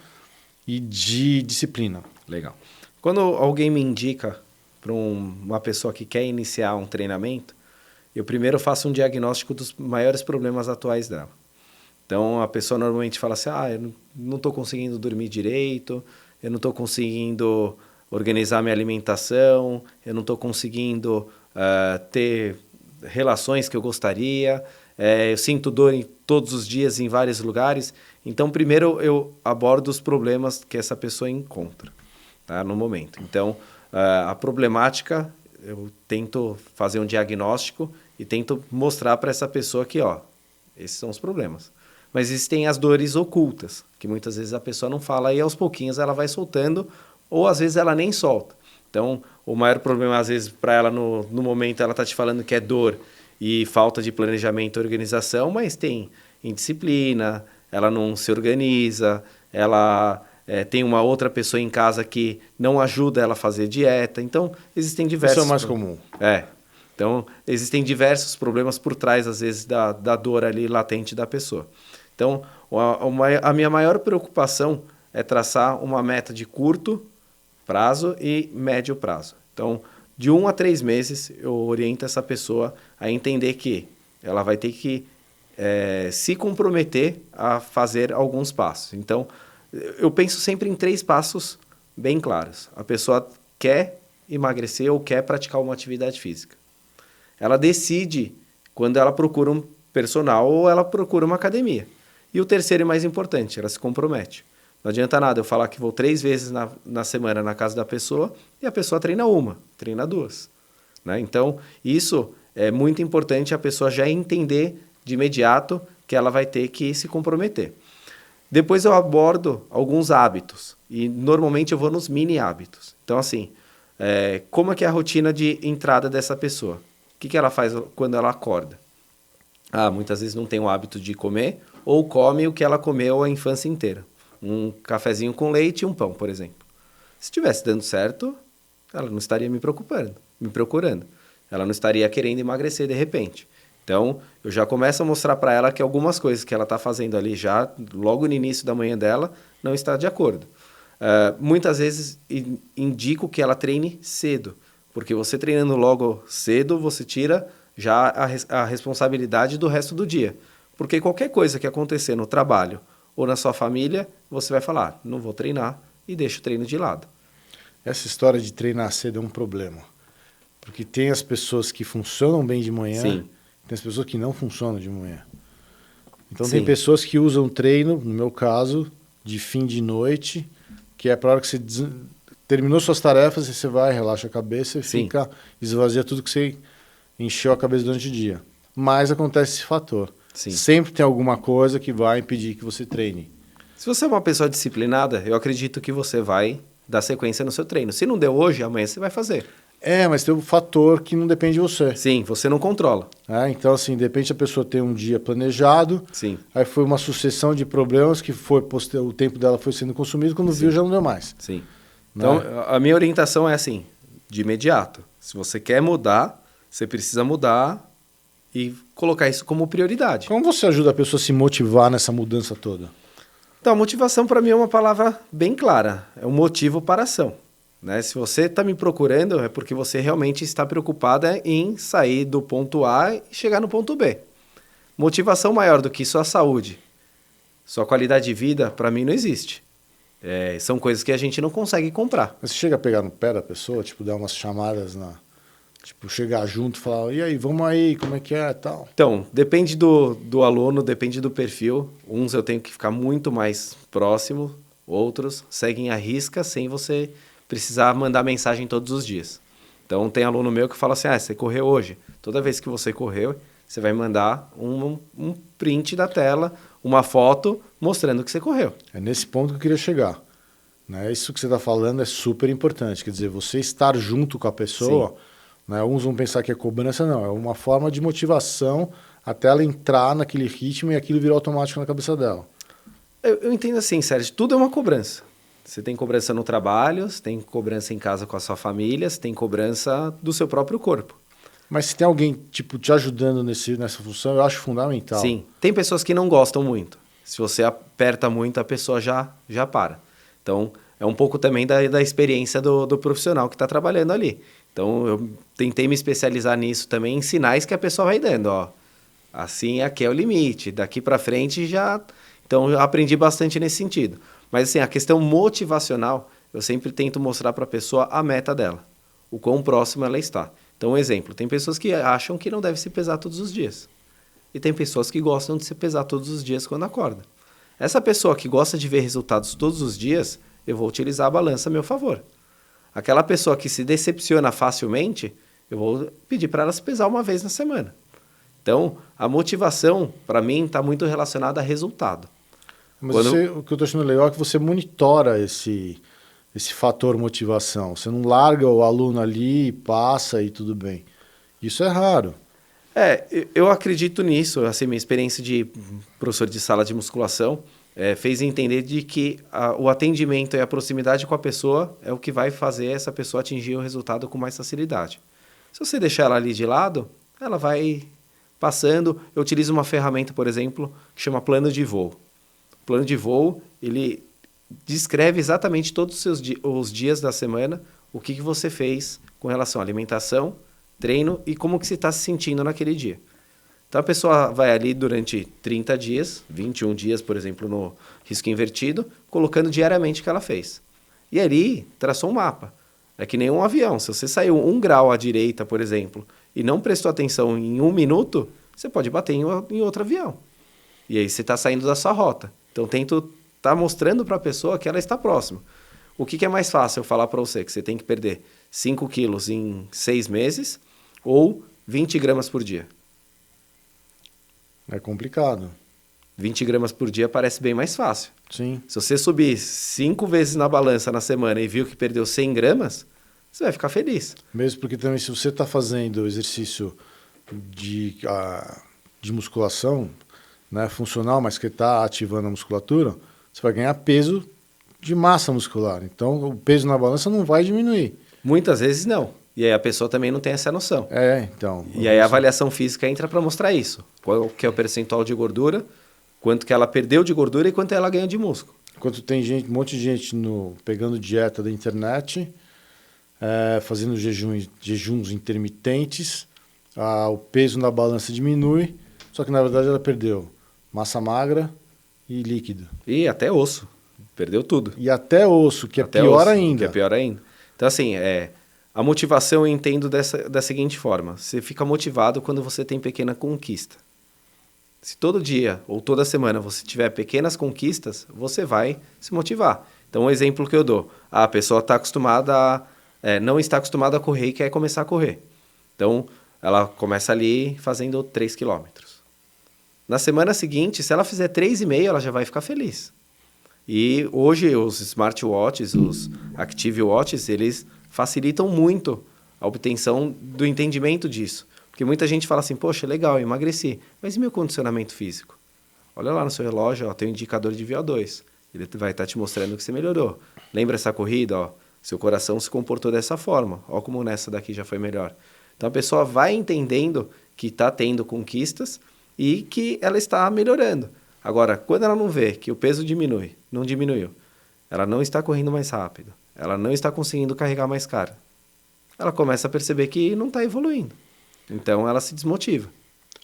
e de disciplina. Legal. Quando alguém me indica para uma pessoa que quer iniciar um treinamento, eu primeiro faço um diagnóstico dos maiores problemas atuais dela. Então, a pessoa normalmente fala assim, eu não estou conseguindo dormir direito, eu não estou conseguindo organizar minha alimentação, eu não estou conseguindo ter relações que eu gostaria, eu sinto dor todos os dias em vários lugares. Então, primeiro eu abordo os problemas que essa pessoa encontra, tá, no momento. Então, a problemática, eu tento fazer um diagnóstico e tento mostrar para essa pessoa que, esses são os problemas. Mas existem as dores ocultas, que muitas vezes a pessoa não fala e aos pouquinhos ela vai soltando, ou às vezes ela nem solta. Então, o maior problema, às vezes, para ela no momento, ela está te falando que é dor e falta de planejamento e organização, mas tem indisciplina, ela não se organiza, ela tem uma outra pessoa em casa que não ajuda ela a fazer dieta. Então, existem diversos... Isso é o mais comum. Então, existem diversos problemas por trás, às vezes, da dor ali latente da pessoa. Então, a minha maior preocupação é traçar uma meta de curto prazo e médio prazo. Então, de 1 a 3 meses, eu oriento essa pessoa a entender que ela vai ter que se comprometer a fazer alguns passos. Então, eu penso sempre em 3 passos bem claros. A pessoa quer emagrecer ou quer praticar uma atividade física. Ela decide quando ela procura um personal ou ela procura uma academia. E o terceiro e mais importante, ela se compromete. Não adianta nada eu falar que vou 3 vezes na semana na casa da pessoa e a pessoa treina 1, treina 2. Né? Então, isso é muito importante a pessoa já entender de imediato que ela vai ter que se comprometer. Depois eu abordo alguns hábitos e normalmente eu vou nos mini hábitos. Então, assim, como é que é a rotina de entrada dessa pessoa? O que ela faz quando ela acorda? Muitas vezes não tem o hábito de comer ou come o que ela comeu a infância inteira. Um cafezinho com leite e um pão, por exemplo. Se estivesse dando certo, ela não estaria me procurando. Ela não estaria querendo emagrecer de repente. Então, eu já começo a mostrar para ela que algumas coisas que ela está fazendo ali já, logo no início da manhã dela, não está de acordo. Muitas vezes indico que ela treine cedo, porque você treinando logo cedo, você tira já a responsabilidade do resto do dia. Porque qualquer coisa que acontecer no trabalho ou na sua família, você vai falar, não vou treinar e deixa o treino de lado. Essa história de treinar cedo é um problema. Porque tem as pessoas que funcionam bem de manhã, Sim. Tem as pessoas que não funcionam de manhã. Então Sim. tem pessoas que usam treino, no meu caso, de fim de noite, que é para a hora que você terminou suas tarefas, você vai, relaxa a cabeça e Sim. esvazia tudo que você encheu a cabeça durante o dia. Mas acontece esse fator. Sim. Sempre tem alguma coisa que vai impedir que você treine. Se você é uma pessoa disciplinada, eu acredito que você vai dar sequência no seu treino. Se não deu hoje, amanhã você vai fazer. Mas tem um fator que não depende de você. Sim, você não controla. Então, assim, de repente a pessoa tem um dia planejado, Sim. aí foi uma sucessão de problemas que o tempo dela foi sendo consumido, quando viu já não deu mais. Sim. Então, a minha orientação é assim, de imediato. Se você quer mudar, você precisa mudar e colocar isso como prioridade. Como você ajuda a pessoa a se motivar nessa mudança toda? Então, a motivação para mim é uma palavra bem clara. É um motivo para a ação. Né? Se você está me procurando, é porque você realmente está preocupada em sair do ponto A e chegar no ponto B. Motivação maior do que sua saúde, sua qualidade de vida, para mim não existe. São coisas que a gente não consegue comprar. Mas você chega a pegar no pé da pessoa, tipo, dar umas chamadas, tipo, chegar junto e falar, e aí, vamos aí, como é que é e tal? Então, depende do aluno, depende do perfil. Uns eu tenho que ficar muito mais próximo, outros seguem à risca sem você precisar mandar mensagem todos os dias. Então, tem aluno meu que fala assim, você correu hoje? Toda vez que você correu, você vai mandar um print da tela, uma foto mostrando que você correu. É nesse ponto que eu queria chegar. Né? Isso que você está falando é super importante. Quer dizer, você estar junto com a pessoa, né? Uns vão pensar que é cobrança, não. É uma forma de motivação até ela entrar naquele ritmo e aquilo virar automático na cabeça dela. Eu entendo assim, Sérgio, tudo é uma cobrança. Você tem cobrança no trabalho, você tem cobrança em casa com a sua família, você tem cobrança do seu próprio corpo. Mas se tem alguém tipo, te ajudando nessa função, eu acho fundamental. Sim, tem pessoas que não gostam muito. Se você aperta muito, a pessoa já para. Então, é um pouco também da experiência do profissional que está trabalhando ali. Então, eu tentei me especializar nisso também, em sinais que a pessoa vai dando. Ó, assim, aqui é o limite, daqui para frente já... Então, eu aprendi bastante nesse sentido. Mas, assim, a questão motivacional, eu sempre tento mostrar para a pessoa a meta dela, o quão próximo ela está. Então, um exemplo, tem pessoas que acham que não deve se pesar todos os dias. E tem pessoas que gostam de se pesar todos os dias quando acorda. Essa pessoa que gosta de ver resultados todos os dias, eu vou utilizar a balança a meu favor. Aquela pessoa que se decepciona facilmente, eu vou pedir para ela se pesar uma vez na semana. Então, a motivação, para mim, está muito relacionada a resultado. Mas o que eu estou achando legal é que você monitora esse fator motivação. Você não larga o aluno ali, passa e tudo bem. Isso é raro. Eu acredito nisso. Assim, minha experiência de professor de sala de musculação fez entender de que o atendimento e a proximidade com a pessoa é o que vai fazer essa pessoa atingir o resultado com mais facilidade. Se você deixar ela ali de lado, ela vai passando. Eu utilizo uma ferramenta, por exemplo, que chama plano de voo. O plano de voo, ele descreve exatamente todos os dias da semana, o que você fez com relação à alimentação, treino e como que você está se sentindo naquele dia. Então, a pessoa vai ali durante 30 dias, 21 dias, por exemplo, no risco invertido, colocando diariamente o que ela fez. E ali, traçou um mapa. É que nem um avião. Se você saiu 1 grau à direita, por exemplo, e não prestou atenção em 1 minuto, você pode bater em outro avião. E aí você está saindo da sua rota. Então, tento estar mostrando para a pessoa que ela está próxima. O que é mais fácil eu falar para você? Que você tem que perder 5 quilos em 6 meses ou 20 gramas por dia? É complicado. 20 gramas por dia parece bem mais fácil. Sim. Se você subir 5 vezes na balança na semana e viu que perdeu 100 gramas, você vai ficar feliz. Mesmo porque também se você está fazendo exercício de musculação, né, funcional, mas que está ativando a musculatura, você vai ganhar peso de massa muscular. Então, o peso na balança não vai diminuir. Muitas vezes não. E aí a pessoa também não tem essa noção. Então. E aí a avaliação física entra para mostrar isso. Qual que é o percentual de gordura, quanto que ela perdeu de gordura e quanto ela ganha de músculo. Enquanto tem um monte de gente pegando dieta da internet, fazendo jejuns intermitentes, o peso na balança diminui, só que na verdade ela perdeu massa magra e líquido. E até osso. Perdeu tudo. E até osso, que é até pior osso, ainda. Que é pior ainda. Então, assim, a motivação eu entendo da seguinte forma. Você fica motivado quando você tem pequena conquista. Se todo dia ou toda semana você tiver pequenas conquistas, você vai se motivar. Então, um exemplo que eu dou. A pessoa está acostumada não está acostumada a correr e quer começar a correr. Então, ela começa ali fazendo 3 quilômetros. Na semana seguinte, se ela fizer 3,5, ela já vai ficar feliz. E hoje os smartwatches, os Active Watches, eles facilitam muito a obtenção do entendimento disso. Porque muita gente fala assim, poxa, legal, eu emagreci, mas e meu condicionamento físico? Olha lá no seu relógio, tem um indicador de VO2. Ele vai estar te mostrando que você melhorou. Lembra essa corrida? Seu coração se comportou dessa forma. Olha como nessa daqui já foi melhor. Então a pessoa vai entendendo que está tendo conquistas e que ela está melhorando. Agora, quando ela não vê que o peso não diminuiu, ela não está correndo mais rápido, ela não está conseguindo carregar mais carga, ela começa a perceber que não está evoluindo. Então, ela se desmotiva.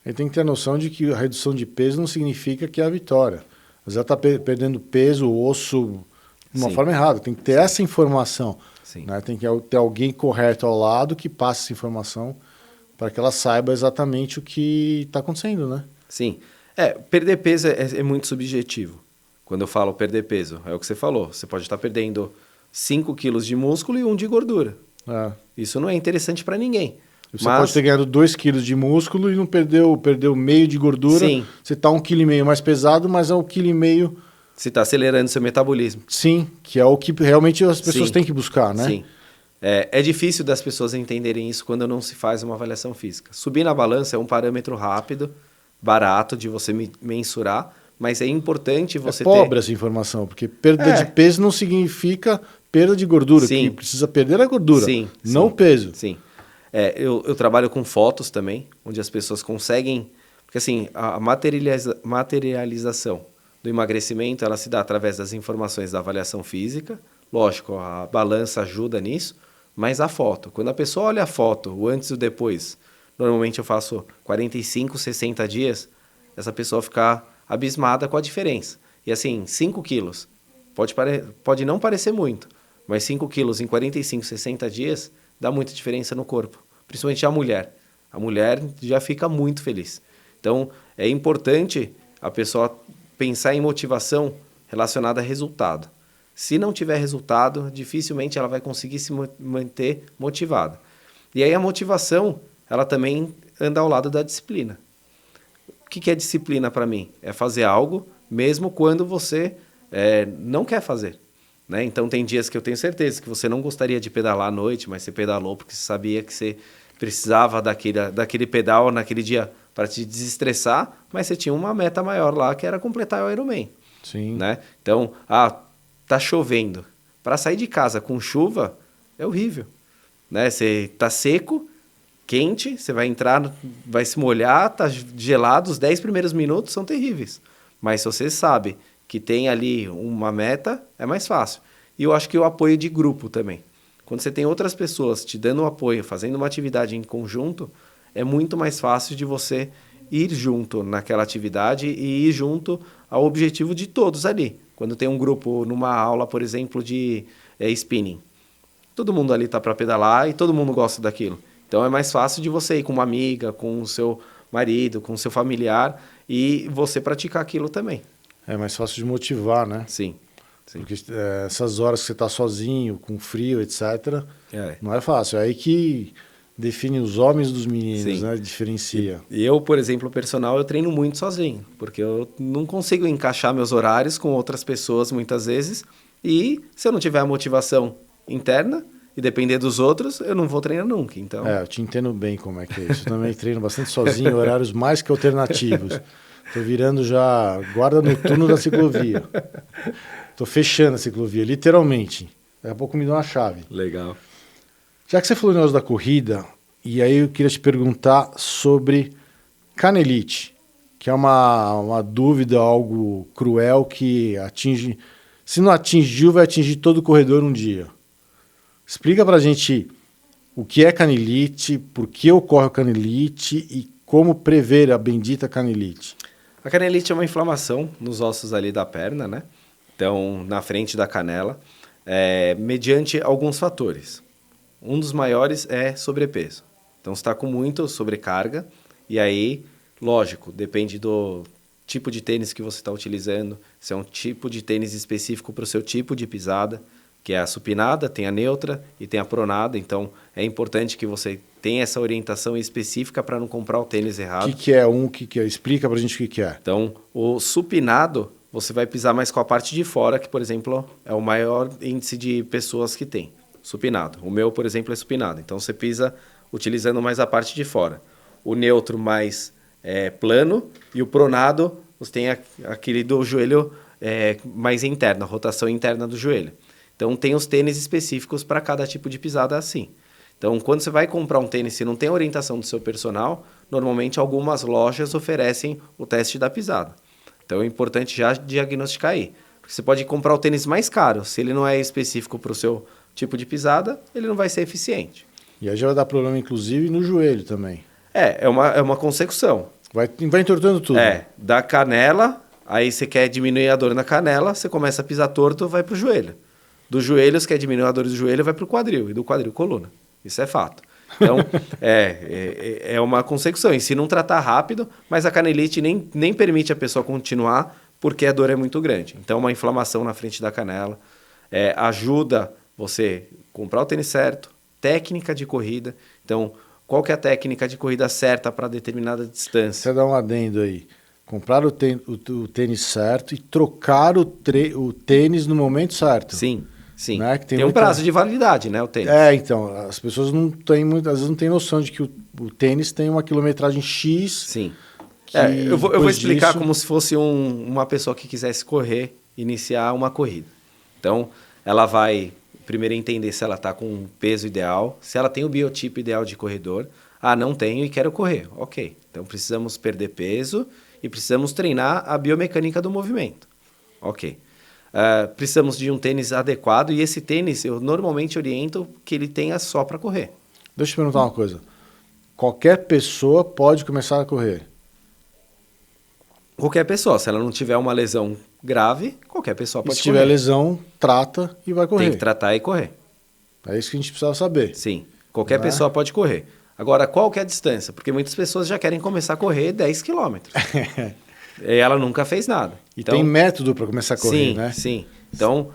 Ele tem que ter a noção de que a redução de peso não significa que é a vitória. Às vezes ela está perdendo peso, osso, de uma forma errada. Tem que ter essa informação. Né? Tem que ter alguém correto ao lado que passe essa informação para que ela saiba exatamente o que está acontecendo, né? Sim. Perder peso é muito subjetivo. Quando eu falo perder peso, é o que você falou. Você pode estar perdendo 5 quilos de músculo e 1 de gordura. Isso não é interessante para ninguém. Você pode ter ganhado 2 quilos de músculo e não perdeu meio de gordura. Sim. Você está 1,5 kg mais pesado, mas é 1,5 kg se está acelerando seu metabolismo. Sim, que é o que realmente as pessoas Sim. têm que buscar, né? Sim. É difícil das pessoas entenderem isso quando não se faz uma avaliação física. Subir na balança é um parâmetro rápido, barato de você mensurar, mas é importante você É pobre essa informação, porque perda de peso não significa perda de gordura. Sim. O que precisa perder é a gordura, Sim, não o sim, peso. Sim. Eu trabalho com fotos também, onde as pessoas conseguem... Porque assim, a materialização do emagrecimento, ela se dá através das informações da avaliação física. Lógico, a balança ajuda nisso, mas a foto. Quando a pessoa olha a foto, o antes e o depois, normalmente eu faço 45, 60 dias, essa pessoa fica abismada com a diferença. E assim, 5 quilos, pode não parecer muito, mas 5 quilos em 45, 60 dias dá muita diferença no corpo, principalmente a mulher. A mulher já fica muito feliz. Então, é importante a pessoa pensar em motivação relacionada a resultado. Se não tiver resultado, dificilmente ela vai conseguir se manter motivada. E aí a motivação, ela também anda ao lado da disciplina. O que é disciplina para mim? É fazer algo mesmo quando você não quer fazer. Né? Então tem dias que eu tenho certeza que você não gostaria de pedalar à noite, mas você pedalou porque você sabia que você precisava daquele pedal naquele dia para te desestressar, mas você tinha uma meta maior lá que era completar o Ironman. Sim. Né? Então, tá chovendo. Para sair de casa com chuva é horrível. Né? Você tá seco, quente, você vai entrar, vai se molhar, tá gelado, os 10 primeiros minutos são terríveis. Mas se você sabe que tem ali uma meta, é mais fácil. E eu acho que o apoio de grupo também. Quando você tem outras pessoas te dando um apoio, fazendo uma atividade em conjunto, é muito mais fácil de você ir junto naquela atividade e ir junto ao objetivo de todos ali. Quando tem um grupo numa aula, por exemplo, de spinning, todo mundo ali está para pedalar e todo mundo gosta daquilo. Então é mais fácil de você ir com uma amiga, com o seu marido, com o seu familiar e você praticar aquilo também. É mais fácil de motivar, né? Sim. Sim. Porque essas horas que você está sozinho, com frio, etc., É. não é fácil. É aí que define os homens dos meninos, Sim. né? Diferencia. E eu, por exemplo, personal, eu treino muito sozinho, porque eu não consigo encaixar meus horários com outras pessoas muitas vezes, e se eu não tiver a motivação interna e depender dos outros, eu não vou treinar nunca. Então... Eu te entendo bem como é que é isso. Eu também treino bastante sozinho, horários mais que alternativos. Estou virando já guarda noturno da ciclovia. Estou fechando a ciclovia, literalmente. Daqui a pouco me dá uma chave. Legal. Já que você falou o negócio da corrida, e aí eu queria te perguntar sobre canelite, que é uma dúvida, algo cruel que atinge... Se não atingiu, vai atingir todo o corredor um dia. Explica pra gente o que é canelite, por que ocorre a canelite e como prever a bendita canelite. A canelite é uma inflamação nos ossos ali da perna, né? Então, na frente da canela, mediante alguns fatores. Um dos maiores é sobrepeso. Então, você está com muita sobrecarga e aí, lógico, depende do tipo de tênis que você está utilizando, se é um tipo de tênis específico para o seu tipo de pisada, que é a supinada, tem a neutra e tem a pronada. Então, é importante que você tenha essa orientação específica para não comprar o tênis errado. O que é o que é? Explica para a gente o que é. Então, o supinado, você vai pisar mais com a parte de fora, que, por exemplo, é o maior índice de pessoas que tem. Supinado. O meu, por exemplo, é supinado. Então, você pisa utilizando mais a parte de fora. O neutro mais plano e o pronado, você tem aquele do joelho mais interno, a rotação interna do joelho. Então, tem os tênis específicos para cada tipo de pisada assim. Então, quando você vai comprar um tênis e não tem a orientação do seu personal, normalmente algumas lojas oferecem o teste da pisada. Então, é importante já diagnosticar aí. Porque você pode comprar o tênis mais caro. Se ele não é específico para o seu tipo de pisada, ele não vai ser eficiente. E aí já vai dar problema, inclusive, no joelho também. É uma consecução. Vai entortando tudo. Da canela, aí você quer diminuir a dor na canela, você começa a pisar torto, vai para o joelho. Do joelho, você quer diminuir a dor do joelho, vai para o quadril. E do quadril, coluna. Isso é fato. Então, é uma consecução. E se não tratar rápido, mas a canelite nem permite a pessoa continuar, porque a dor é muito grande. Então, uma inflamação na frente da canela ajuda você comprar o tênis certo, técnica de corrida. Então, qual que é a técnica de corrida certa para determinada distância? Você dá um adendo aí. Comprar o tênis certo e trocar o tênis no momento certo. Sim, sim. Né? Que tem um prazo de validade, né, o tênis. Então, as pessoas não têm às vezes não têm noção de que o tênis tem uma quilometragem X. Sim. Eu vou explicar como se fosse uma pessoa que quisesse iniciar uma corrida. Então, ela vai primeiro entender se ela está com um peso ideal, se ela tem o biotipo ideal de corredor. Ah, não tenho e quero correr. Ok. Então, precisamos perder peso e precisamos treinar a biomecânica do movimento. Ok. Precisamos de um tênis adequado e esse tênis eu normalmente oriento que ele tenha só para correr. Deixa eu te perguntar uma coisa. Qualquer pessoa pode começar a correr? Qualquer pessoa. Se ela não tiver uma lesão grave, qualquer pessoa pode correr. Se tiver lesão, trata e vai correr. Tem que tratar e correr. É isso que a gente precisava saber. Sim. Qualquer pessoa pode correr. Agora, qual que é a distância? Porque muitas pessoas já querem começar a correr 10 quilômetros. E ela nunca fez nada. E então, tem método para começar a correr, né? Sim. Então,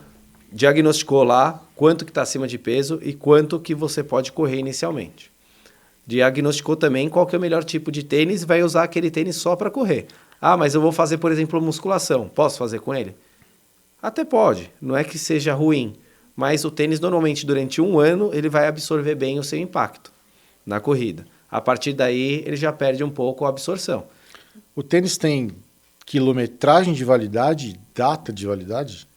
diagnosticou lá quanto que está acima de peso e quanto que você pode correr inicialmente. Diagnosticou também qual que é o melhor tipo de tênis e vai usar aquele tênis só para correr. Ah, mas eu vou fazer, por exemplo, musculação. Posso fazer com ele? Até pode. Não é que seja ruim. Mas o tênis, normalmente, durante 1 ano, ele vai absorver bem o seu impacto na corrida. A partir daí, ele já perde um pouco a absorção. O tênis tem quilometragem de validade, data de validade?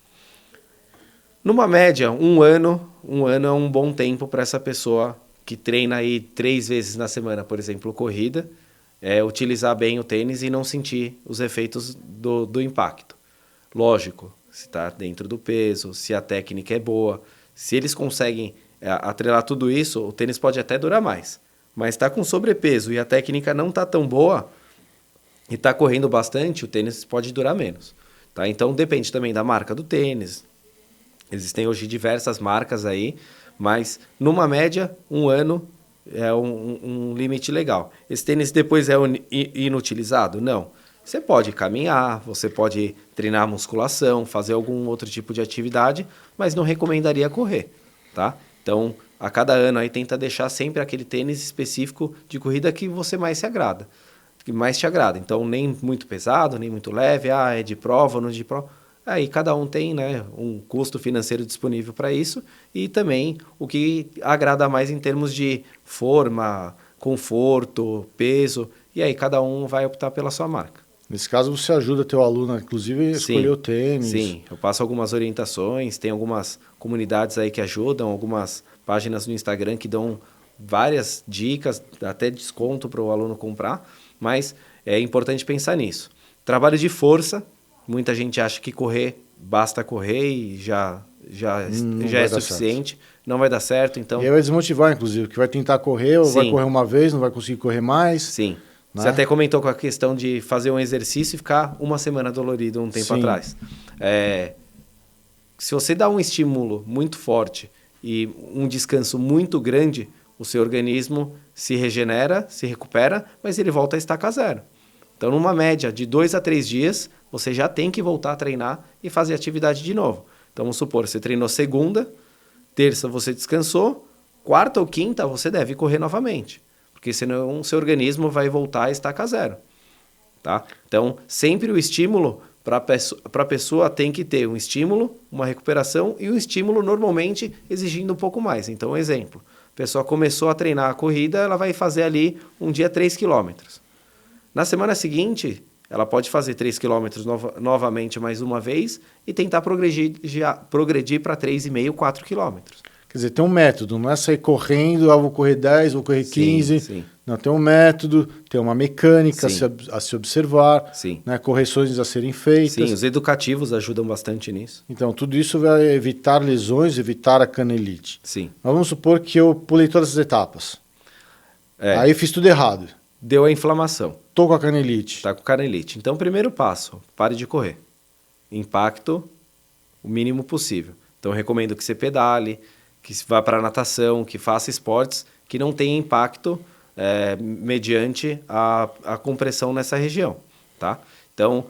Numa média, 1 ano. 1 ano é um bom tempo para essa pessoa que treina aí 3 vezes na semana, por exemplo, corrida, utilizar bem o tênis e não sentir os efeitos do impacto. Lógico, se está dentro do peso, se a técnica é boa, se eles conseguem atrelar tudo isso, o tênis pode até durar mais. Mas está com sobrepeso e a técnica não está tão boa e está correndo bastante, o tênis pode durar menos. Tá? Então depende também da marca do tênis. Existem hoje diversas marcas aí, mas numa média, 1 ano é um limite legal. Esse tênis depois é inutilizado? Não. Você pode caminhar, você pode treinar musculação, fazer algum outro tipo de atividade, mas não recomendaria correr, tá? Então, a cada ano aí tenta deixar sempre aquele tênis específico de corrida que você mais se agrada, que mais te agrada. Então, nem muito pesado, nem muito leve, é de prova ou não de prova. Aí cada um tem, né, um custo financeiro disponível para isso e também o que agrada mais em termos de forma, conforto, peso, e aí cada um vai optar pela sua marca. Nesse caso, você ajuda teu aluno, inclusive, a escolher o tênis. Sim, eu passo algumas orientações, tem algumas comunidades aí que ajudam, algumas páginas no Instagram que dão várias dicas, até desconto para o aluno comprar, mas é importante pensar nisso. Trabalho de força, muita gente acha que basta correr e já é suficiente, certo. Não vai dar certo, então... E aí vai desmotivar, inclusive, que vai tentar correr, ou vai correr uma vez, não vai conseguir correr mais. Sim. Né? Você até comentou com a questão de fazer um exercício e ficar 1 semana dolorido um tempo atrás. Se você dá um estímulo muito forte e um descanso muito grande, o seu organismo se regenera, se recupera, mas ele volta a estaca zero. Então, numa média de 2 a 3 dias, você já tem que voltar a treinar e fazer atividade de novo. Então, vamos supor, você treinou segunda, terça você descansou, quarta ou quinta você deve correr novamente. Porque senão o seu organismo vai voltar a estaca zero. Tá? Então, sempre o estímulo para a pessoa tem que ter um estímulo, uma recuperação e um estímulo normalmente exigindo um pouco mais. Então, exemplo, a pessoa começou a treinar a corrida, ela vai fazer ali um dia 3 quilômetros. Na semana seguinte, ela pode fazer 3 quilômetros novamente mais uma vez e tentar progredir para 3,5, 4 quilômetros. Quer dizer, tem um método, não é sair correndo, vou correr 10, vou correr 15. Sim. Não, tem um método, tem uma mecânica a se observar, né, correções a serem feitas. Sim, os educativos ajudam bastante nisso. Então, tudo isso vai evitar lesões, evitar a canelite. Sim. Mas vamos supor que eu pulei todas as etapas. Aí fiz tudo errado. Deu a inflamação. Tô com a canelite. Está com canelite. Então, primeiro passo, pare de correr. Impacto o mínimo possível. Então, eu recomendo que você pedale, que vá para a natação, que faça esportes que não tenham impacto mediante a compressão nessa região. Tá? Então,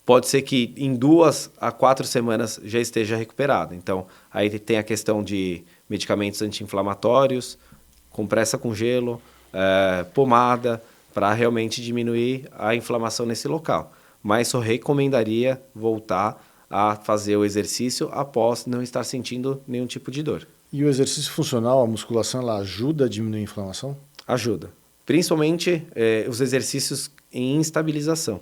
pode ser que em 2 a 4 semanas já esteja recuperado. Então, aí tem a questão de medicamentos anti-inflamatórios, compressa com gelo, pomada, para realmente diminuir a inflamação nesse local. Mas eu recomendaria voltar a fazer o exercício após não estar sentindo nenhum tipo de dor. E o exercício funcional, a musculação, ela ajuda a diminuir a inflamação? Ajuda. Principalmente os exercícios em estabilização.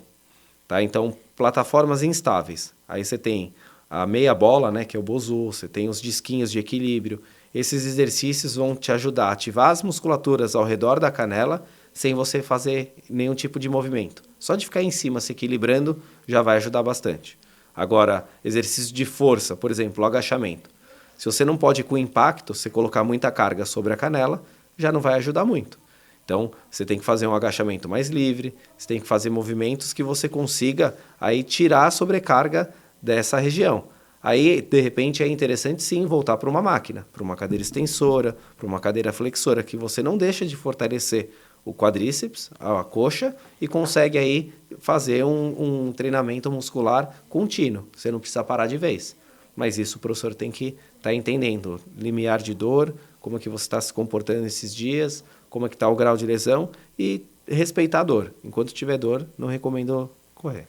Tá? Então, plataformas instáveis. Aí você tem a meia bola, né, que é o Bosu, você tem os disquinhos de equilíbrio. Esses exercícios vão te ajudar a ativar as musculaturas ao redor da canela sem você fazer nenhum tipo de movimento. Só de ficar em cima se equilibrando já vai ajudar bastante. Agora, exercício de força, por exemplo, o agachamento. Se você não pode com impacto, você colocar muita carga sobre a canela, já não vai ajudar muito. Então, você tem que fazer um agachamento mais livre, você tem que fazer movimentos que você consiga aí tirar a sobrecarga dessa região. Aí, de repente, é interessante sim voltar para uma máquina, para uma cadeira extensora, para uma cadeira flexora, que você não deixa de fortalecer o quadríceps, a coxa, e consegue aí fazer um treinamento muscular contínuo. Você não precisa parar de vez. Mas isso o professor tem que estar entendendo. Limiar de dor, como é que você está se comportando nesses dias, como é que está o grau de lesão e respeitar a dor. Enquanto tiver dor, não recomendo correr.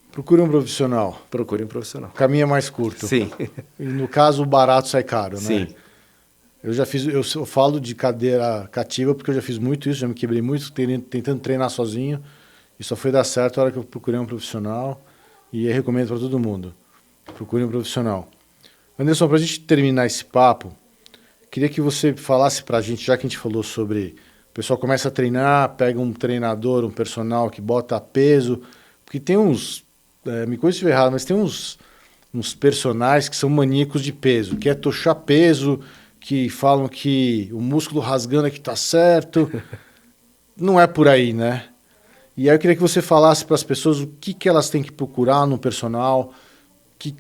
Procure um profissional. Procure um profissional. O caminho é mais curto. Sim. E no caso, o barato sai caro, né? Sim. Eu falo de cadeira cativa porque eu já fiz muito isso, já me quebrei muito tentando treinar sozinho e só foi dar certo a hora que eu procurei um profissional e eu recomendo para todo mundo. Procure um profissional. Anderson, para a gente terminar esse papo, queria que você falasse para a gente, já que a gente falou sobre o pessoal começa a treinar, pega um treinador, um personal que bota peso, porque tem uns, me corrija se estiver errado, mas tem uns personagens que são maníacos de peso, que é tochar peso, que falam que o músculo rasgando é que está certo. Não é por aí, né? E aí eu queria que você falasse para as pessoas o que elas têm que procurar no personal,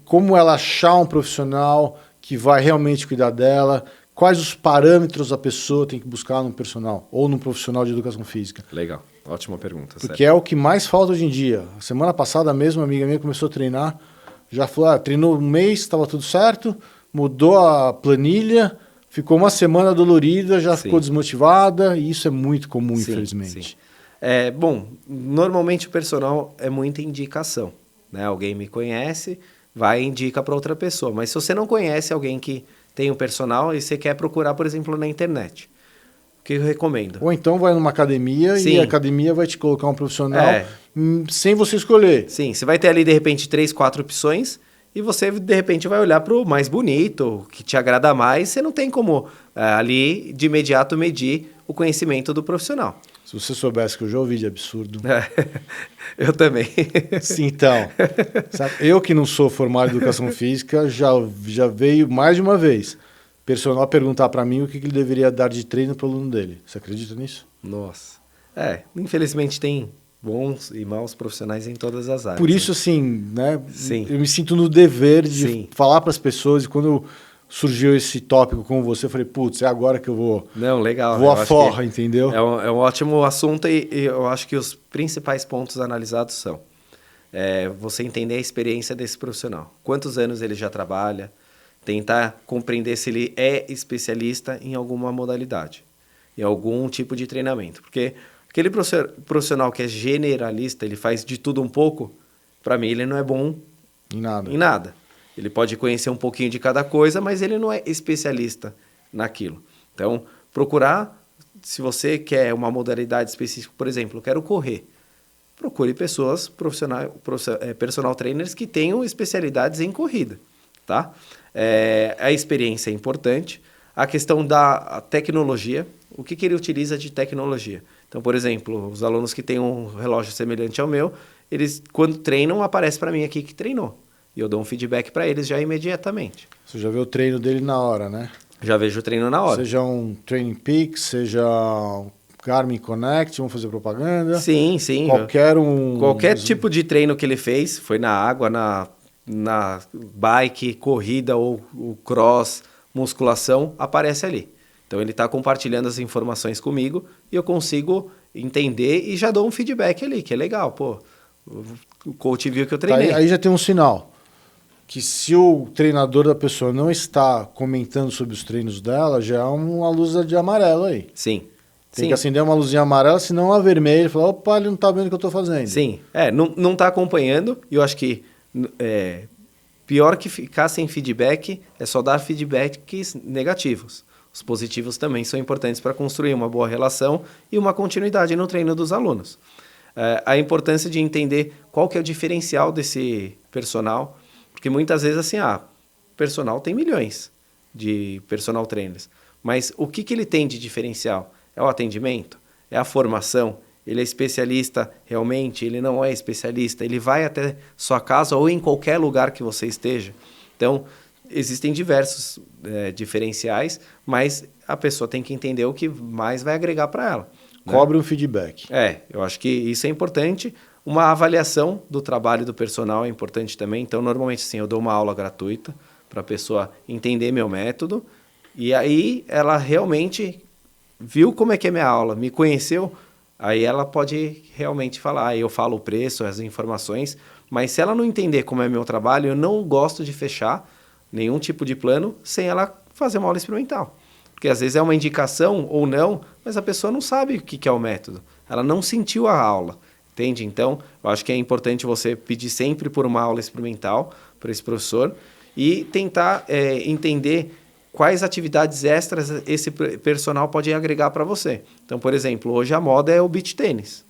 como ela achar um profissional que vai realmente cuidar dela, quais os parâmetros a pessoa tem que buscar num personal ou num profissional de educação física. Legal, ótima pergunta. Porque é o que mais falta hoje em dia. A semana passada mesmo, uma amiga minha começou a treinar, já falou, treinou um mês, estava tudo certo, mudou a planilha, ficou uma semana dolorida, já ficou desmotivada, e isso é muito comum, infelizmente. Sim. Bom, normalmente o personal é muita indicação, né? Alguém me conhece, vai e indica para outra pessoa. Mas se você não conhece alguém que tem um personal e você quer procurar, por exemplo, na internet, o que eu recomendo? Ou então vai numa academia e a academia vai te colocar um profissional sem você escolher. Sim, você vai ter ali, de repente, 3, 4 opções e você, de repente, vai olhar para o mais bonito, que te agrada mais. Você não tem como ali, de imediato, medir o conhecimento do profissional. Se você soubesse que eu já ouvi de absurdo. Eu também. Sim, então. Sabe, eu que não sou formado em educação física, já veio mais de uma vez personal perguntar para mim o que ele deveria dar de treino para o aluno dele. Você acredita nisso? Nossa. Infelizmente tem bons e maus profissionais em todas as áreas. Por isso, assim, né? Sim. Eu me sinto no dever de falar para as pessoas e quando surgiu esse tópico com você, eu falei, putz, é agora que eu vou... Não, legal. Vou à forra, entendeu? É um ótimo assunto e eu acho que os principais pontos analisados são você entender a experiência desse profissional. Quantos anos ele já trabalha, tentar compreender se ele é especialista em alguma modalidade, em algum tipo de treinamento. Porque aquele profissional que é generalista, ele faz de tudo um pouco, para mim ele não é bom em nada. Ele pode conhecer um pouquinho de cada coisa, mas ele não é especialista naquilo. Então, procurar, se você quer uma modalidade específica, por exemplo, eu quero correr, procure pessoas, personal trainers que tenham especialidades em corrida, tá? A experiência é importante. A questão da tecnologia, o que ele utiliza de tecnologia? Então, por exemplo, os alunos que têm um relógio semelhante ao meu, eles, quando treinam, aparece para mim aqui que treinou. E eu dou um feedback para eles já imediatamente. Você já vê o treino dele na hora, né? Já vejo o treino na hora. Seja um Training Peaks, seja um Garmin Connect, vamos fazer propaganda. Sim. Qualquer tipo de treino que ele fez, foi na água, na bike, corrida ou cross, musculação, aparece ali. Então ele está compartilhando as informações comigo e eu consigo entender e já dou um feedback ali, que é legal, pô. O coach viu que eu treinei. Aí já tem um sinal. Que se o treinador da pessoa não está comentando sobre os treinos dela, já é uma luz de amarelo aí. Sim. Tem que acender uma luzinha amarela, senão a vermelha, fala, opa, ele não está vendo o que eu estou fazendo. Sim, não está acompanhando, e eu acho que pior que ficar sem feedback é só dar feedbacks negativos. Os positivos também são importantes para construir uma boa relação e uma continuidade no treino dos alunos. A importância de entender qual que é o diferencial desse personal, porque muitas vezes assim, personal tem milhões de personal trainers, mas o que ele tem de diferencial? É o atendimento? É a formação? Ele é especialista realmente? Ele não é especialista? Ele vai até sua casa ou em qualquer lugar que você esteja? Então, existem diversos diferenciais, mas a pessoa tem que entender o que mais vai agregar para ela. Cobre um feedback. Eu acho que isso é importante. Uma avaliação do trabalho do personal é importante também. Então, normalmente, assim, eu dou uma aula gratuita para a pessoa entender meu método. E aí, ela realmente viu como é que é minha aula, me conheceu, aí ela pode realmente falar. Eu falo o preço, as informações, mas se ela não entender como é meu trabalho, eu não gosto de fechar nenhum tipo de plano sem ela fazer uma aula experimental. Porque às vezes é uma indicação ou não, mas a pessoa não sabe o que é o método. Ela não sentiu a aula, entende? Então, eu acho que é importante você pedir sempre por uma aula experimental para esse professor e tentar entender quais atividades extras esse personal pode agregar para você. Então, por exemplo, hoje a moda é o beach tênis.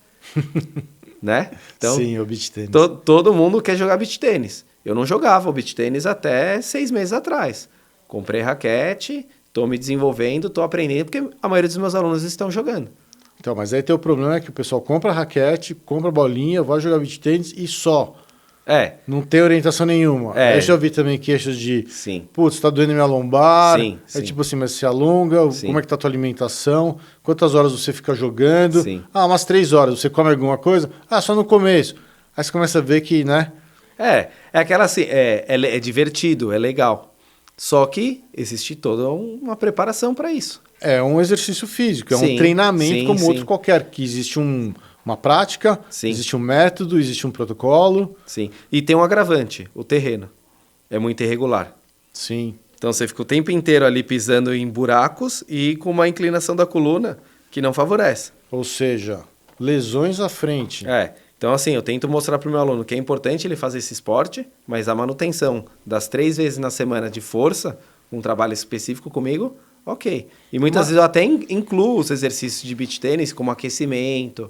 Né? Então, sim, o beach tênis. Todo mundo quer jogar beach tênis. Eu não jogava o beach tênis até 6 meses atrás. Comprei raquete, estou me desenvolvendo, estou aprendendo, porque a maioria dos meus alunos estão jogando. Então, mas aí tem o problema é que o pessoal compra raquete, compra bolinha, vai jogar beach tênis e só. Não tem orientação nenhuma. Eu já ouvi também queixas de, putz, tá doendo minha lombar. Tipo assim, mas se alonga, como é que tá a tua alimentação, quantas horas você fica jogando. Umas 3 horas, você come alguma coisa? Só no começo. Aí você começa a ver que, né? É aquela assim, é divertido, é legal. Só que existe toda uma preparação para isso. É um exercício físico, é um treinamento como outro qualquer, que existe uma prática, existe um método, existe um protocolo. Sim, e tem um agravante, o terreno. É muito irregular. Sim. Então você fica o tempo inteiro ali pisando em buracos e com uma inclinação da coluna que não favorece. Ou seja, lesões à frente. Então assim, eu tento mostrar para o meu aluno que é importante ele fazer esse esporte, mas a manutenção das 3 vezes na semana de força, um trabalho específico comigo, ok. E muitas vezes eu até incluo os exercícios de beach tênis como aquecimento,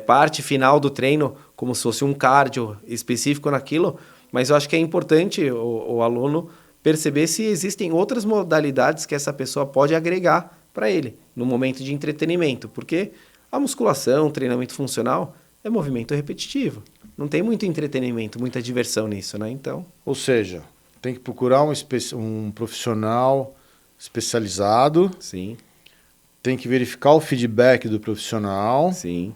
parte final do treino como se fosse um cardio específico naquilo, mas eu acho que é importante o aluno perceber se existem outras modalidades que essa pessoa pode agregar para ele no momento de entretenimento, porque a musculação, o treinamento funcional é movimento repetitivo. Não tem muito entretenimento, muita diversão nisso, né? Então... Ou seja, tem que procurar um profissional especializado. Sim. Tem que verificar o feedback do profissional. Sim.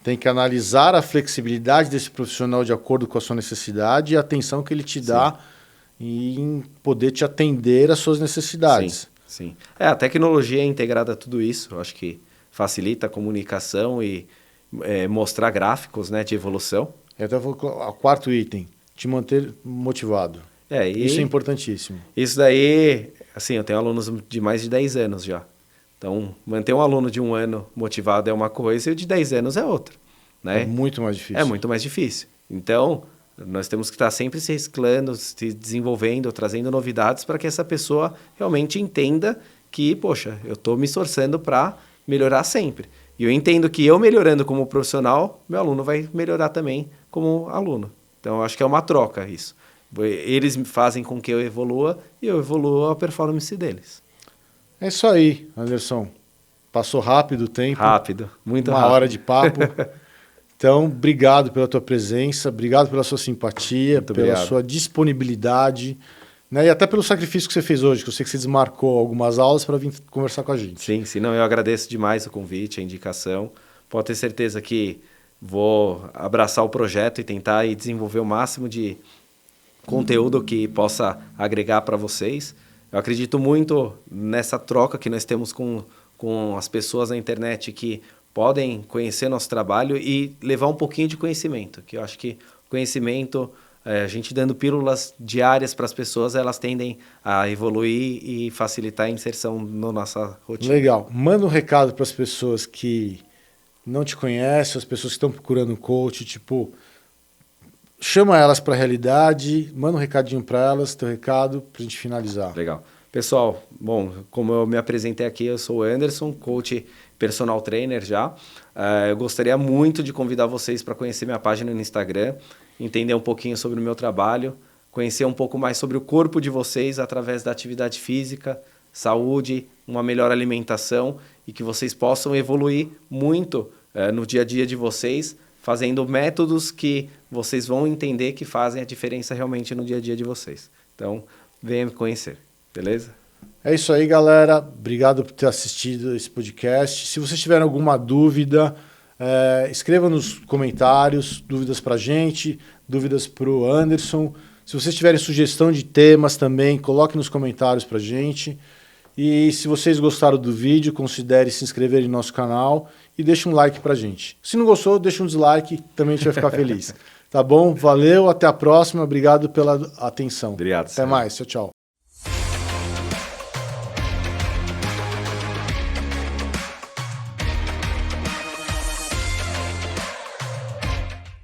Tem que analisar a flexibilidade desse profissional de acordo com a sua necessidade e a atenção que ele te dá em poder te atender às suas necessidades. Sim. A tecnologia é integrada a tudo isso. Eu acho que facilita a comunicação e mostrar gráficos, né, de evolução. Até o 4º item, te manter motivado. Isso é importantíssimo. Isso daí, assim, eu tenho alunos de mais de 10 anos já. Então, manter um aluno de 1 ano motivado é uma coisa e o de 10 anos é outra. Né? É muito mais difícil. É muito mais difícil. Então, nós temos que estar sempre se reciclando, se desenvolvendo, trazendo novidades para que essa pessoa realmente entenda que, poxa, eu estou me esforçando para melhorar sempre. E eu entendo que eu melhorando como profissional, meu aluno vai melhorar também como aluno. Então, eu acho que é uma troca isso. Eles fazem com que eu evolua e eu evoluo a performance deles. É isso aí, Anderson. Passou rápido o tempo. Rápido, muito rápido. 1 hora de papo. Então, obrigado pela tua presença, obrigado pela sua simpatia, pela sua disponibilidade, né? E até pelo sacrifício que você fez hoje, que eu sei que você desmarcou algumas aulas para vir conversar com a gente. Sim, não, eu agradeço demais o convite, a indicação. Pode ter certeza que vou abraçar o projeto e tentar desenvolver o máximo de conteúdo que possa agregar para vocês. Eu acredito muito nessa troca que nós temos com as pessoas na internet que podem conhecer nosso trabalho e levar um pouquinho de conhecimento, que eu acho que o conhecimento a gente dando pílulas diárias para as pessoas, elas tendem a evoluir e facilitar a inserção na nossa rotina. Legal. Manda um recado para as pessoas que não te conhecem, as pessoas que estão procurando um coach, tipo, chama elas para a realidade, manda um recadinho para elas, teu recado, para a gente finalizar. Legal. Pessoal, bom, como eu me apresentei aqui, eu sou o Anderson, coach personal trainer já. Eu gostaria muito de convidar vocês para conhecer minha página no Instagram, entender um pouquinho sobre o meu trabalho, conhecer um pouco mais sobre o corpo de vocês através da atividade física, saúde, uma melhor alimentação e que vocês possam evoluir muito no dia a dia de vocês, fazendo métodos que vocês vão entender que fazem a diferença realmente no dia a dia de vocês. Então, venha me conhecer, beleza? É isso aí, galera. Obrigado por ter assistido esse podcast. Se vocês tiverem alguma dúvida, escreva nos comentários, dúvidas para a gente, dúvidas para o Anderson. Se vocês tiverem sugestão de temas também, coloque nos comentários para a gente. E se vocês gostaram do vídeo, considere se inscrever no nosso canal e deixe um like para a gente. Se não gostou, deixa um dislike, também a gente vai ficar feliz. Tá bom? Valeu, até a próxima. Obrigado pela atenção. Obrigado. Até mais. Tchau, tchau.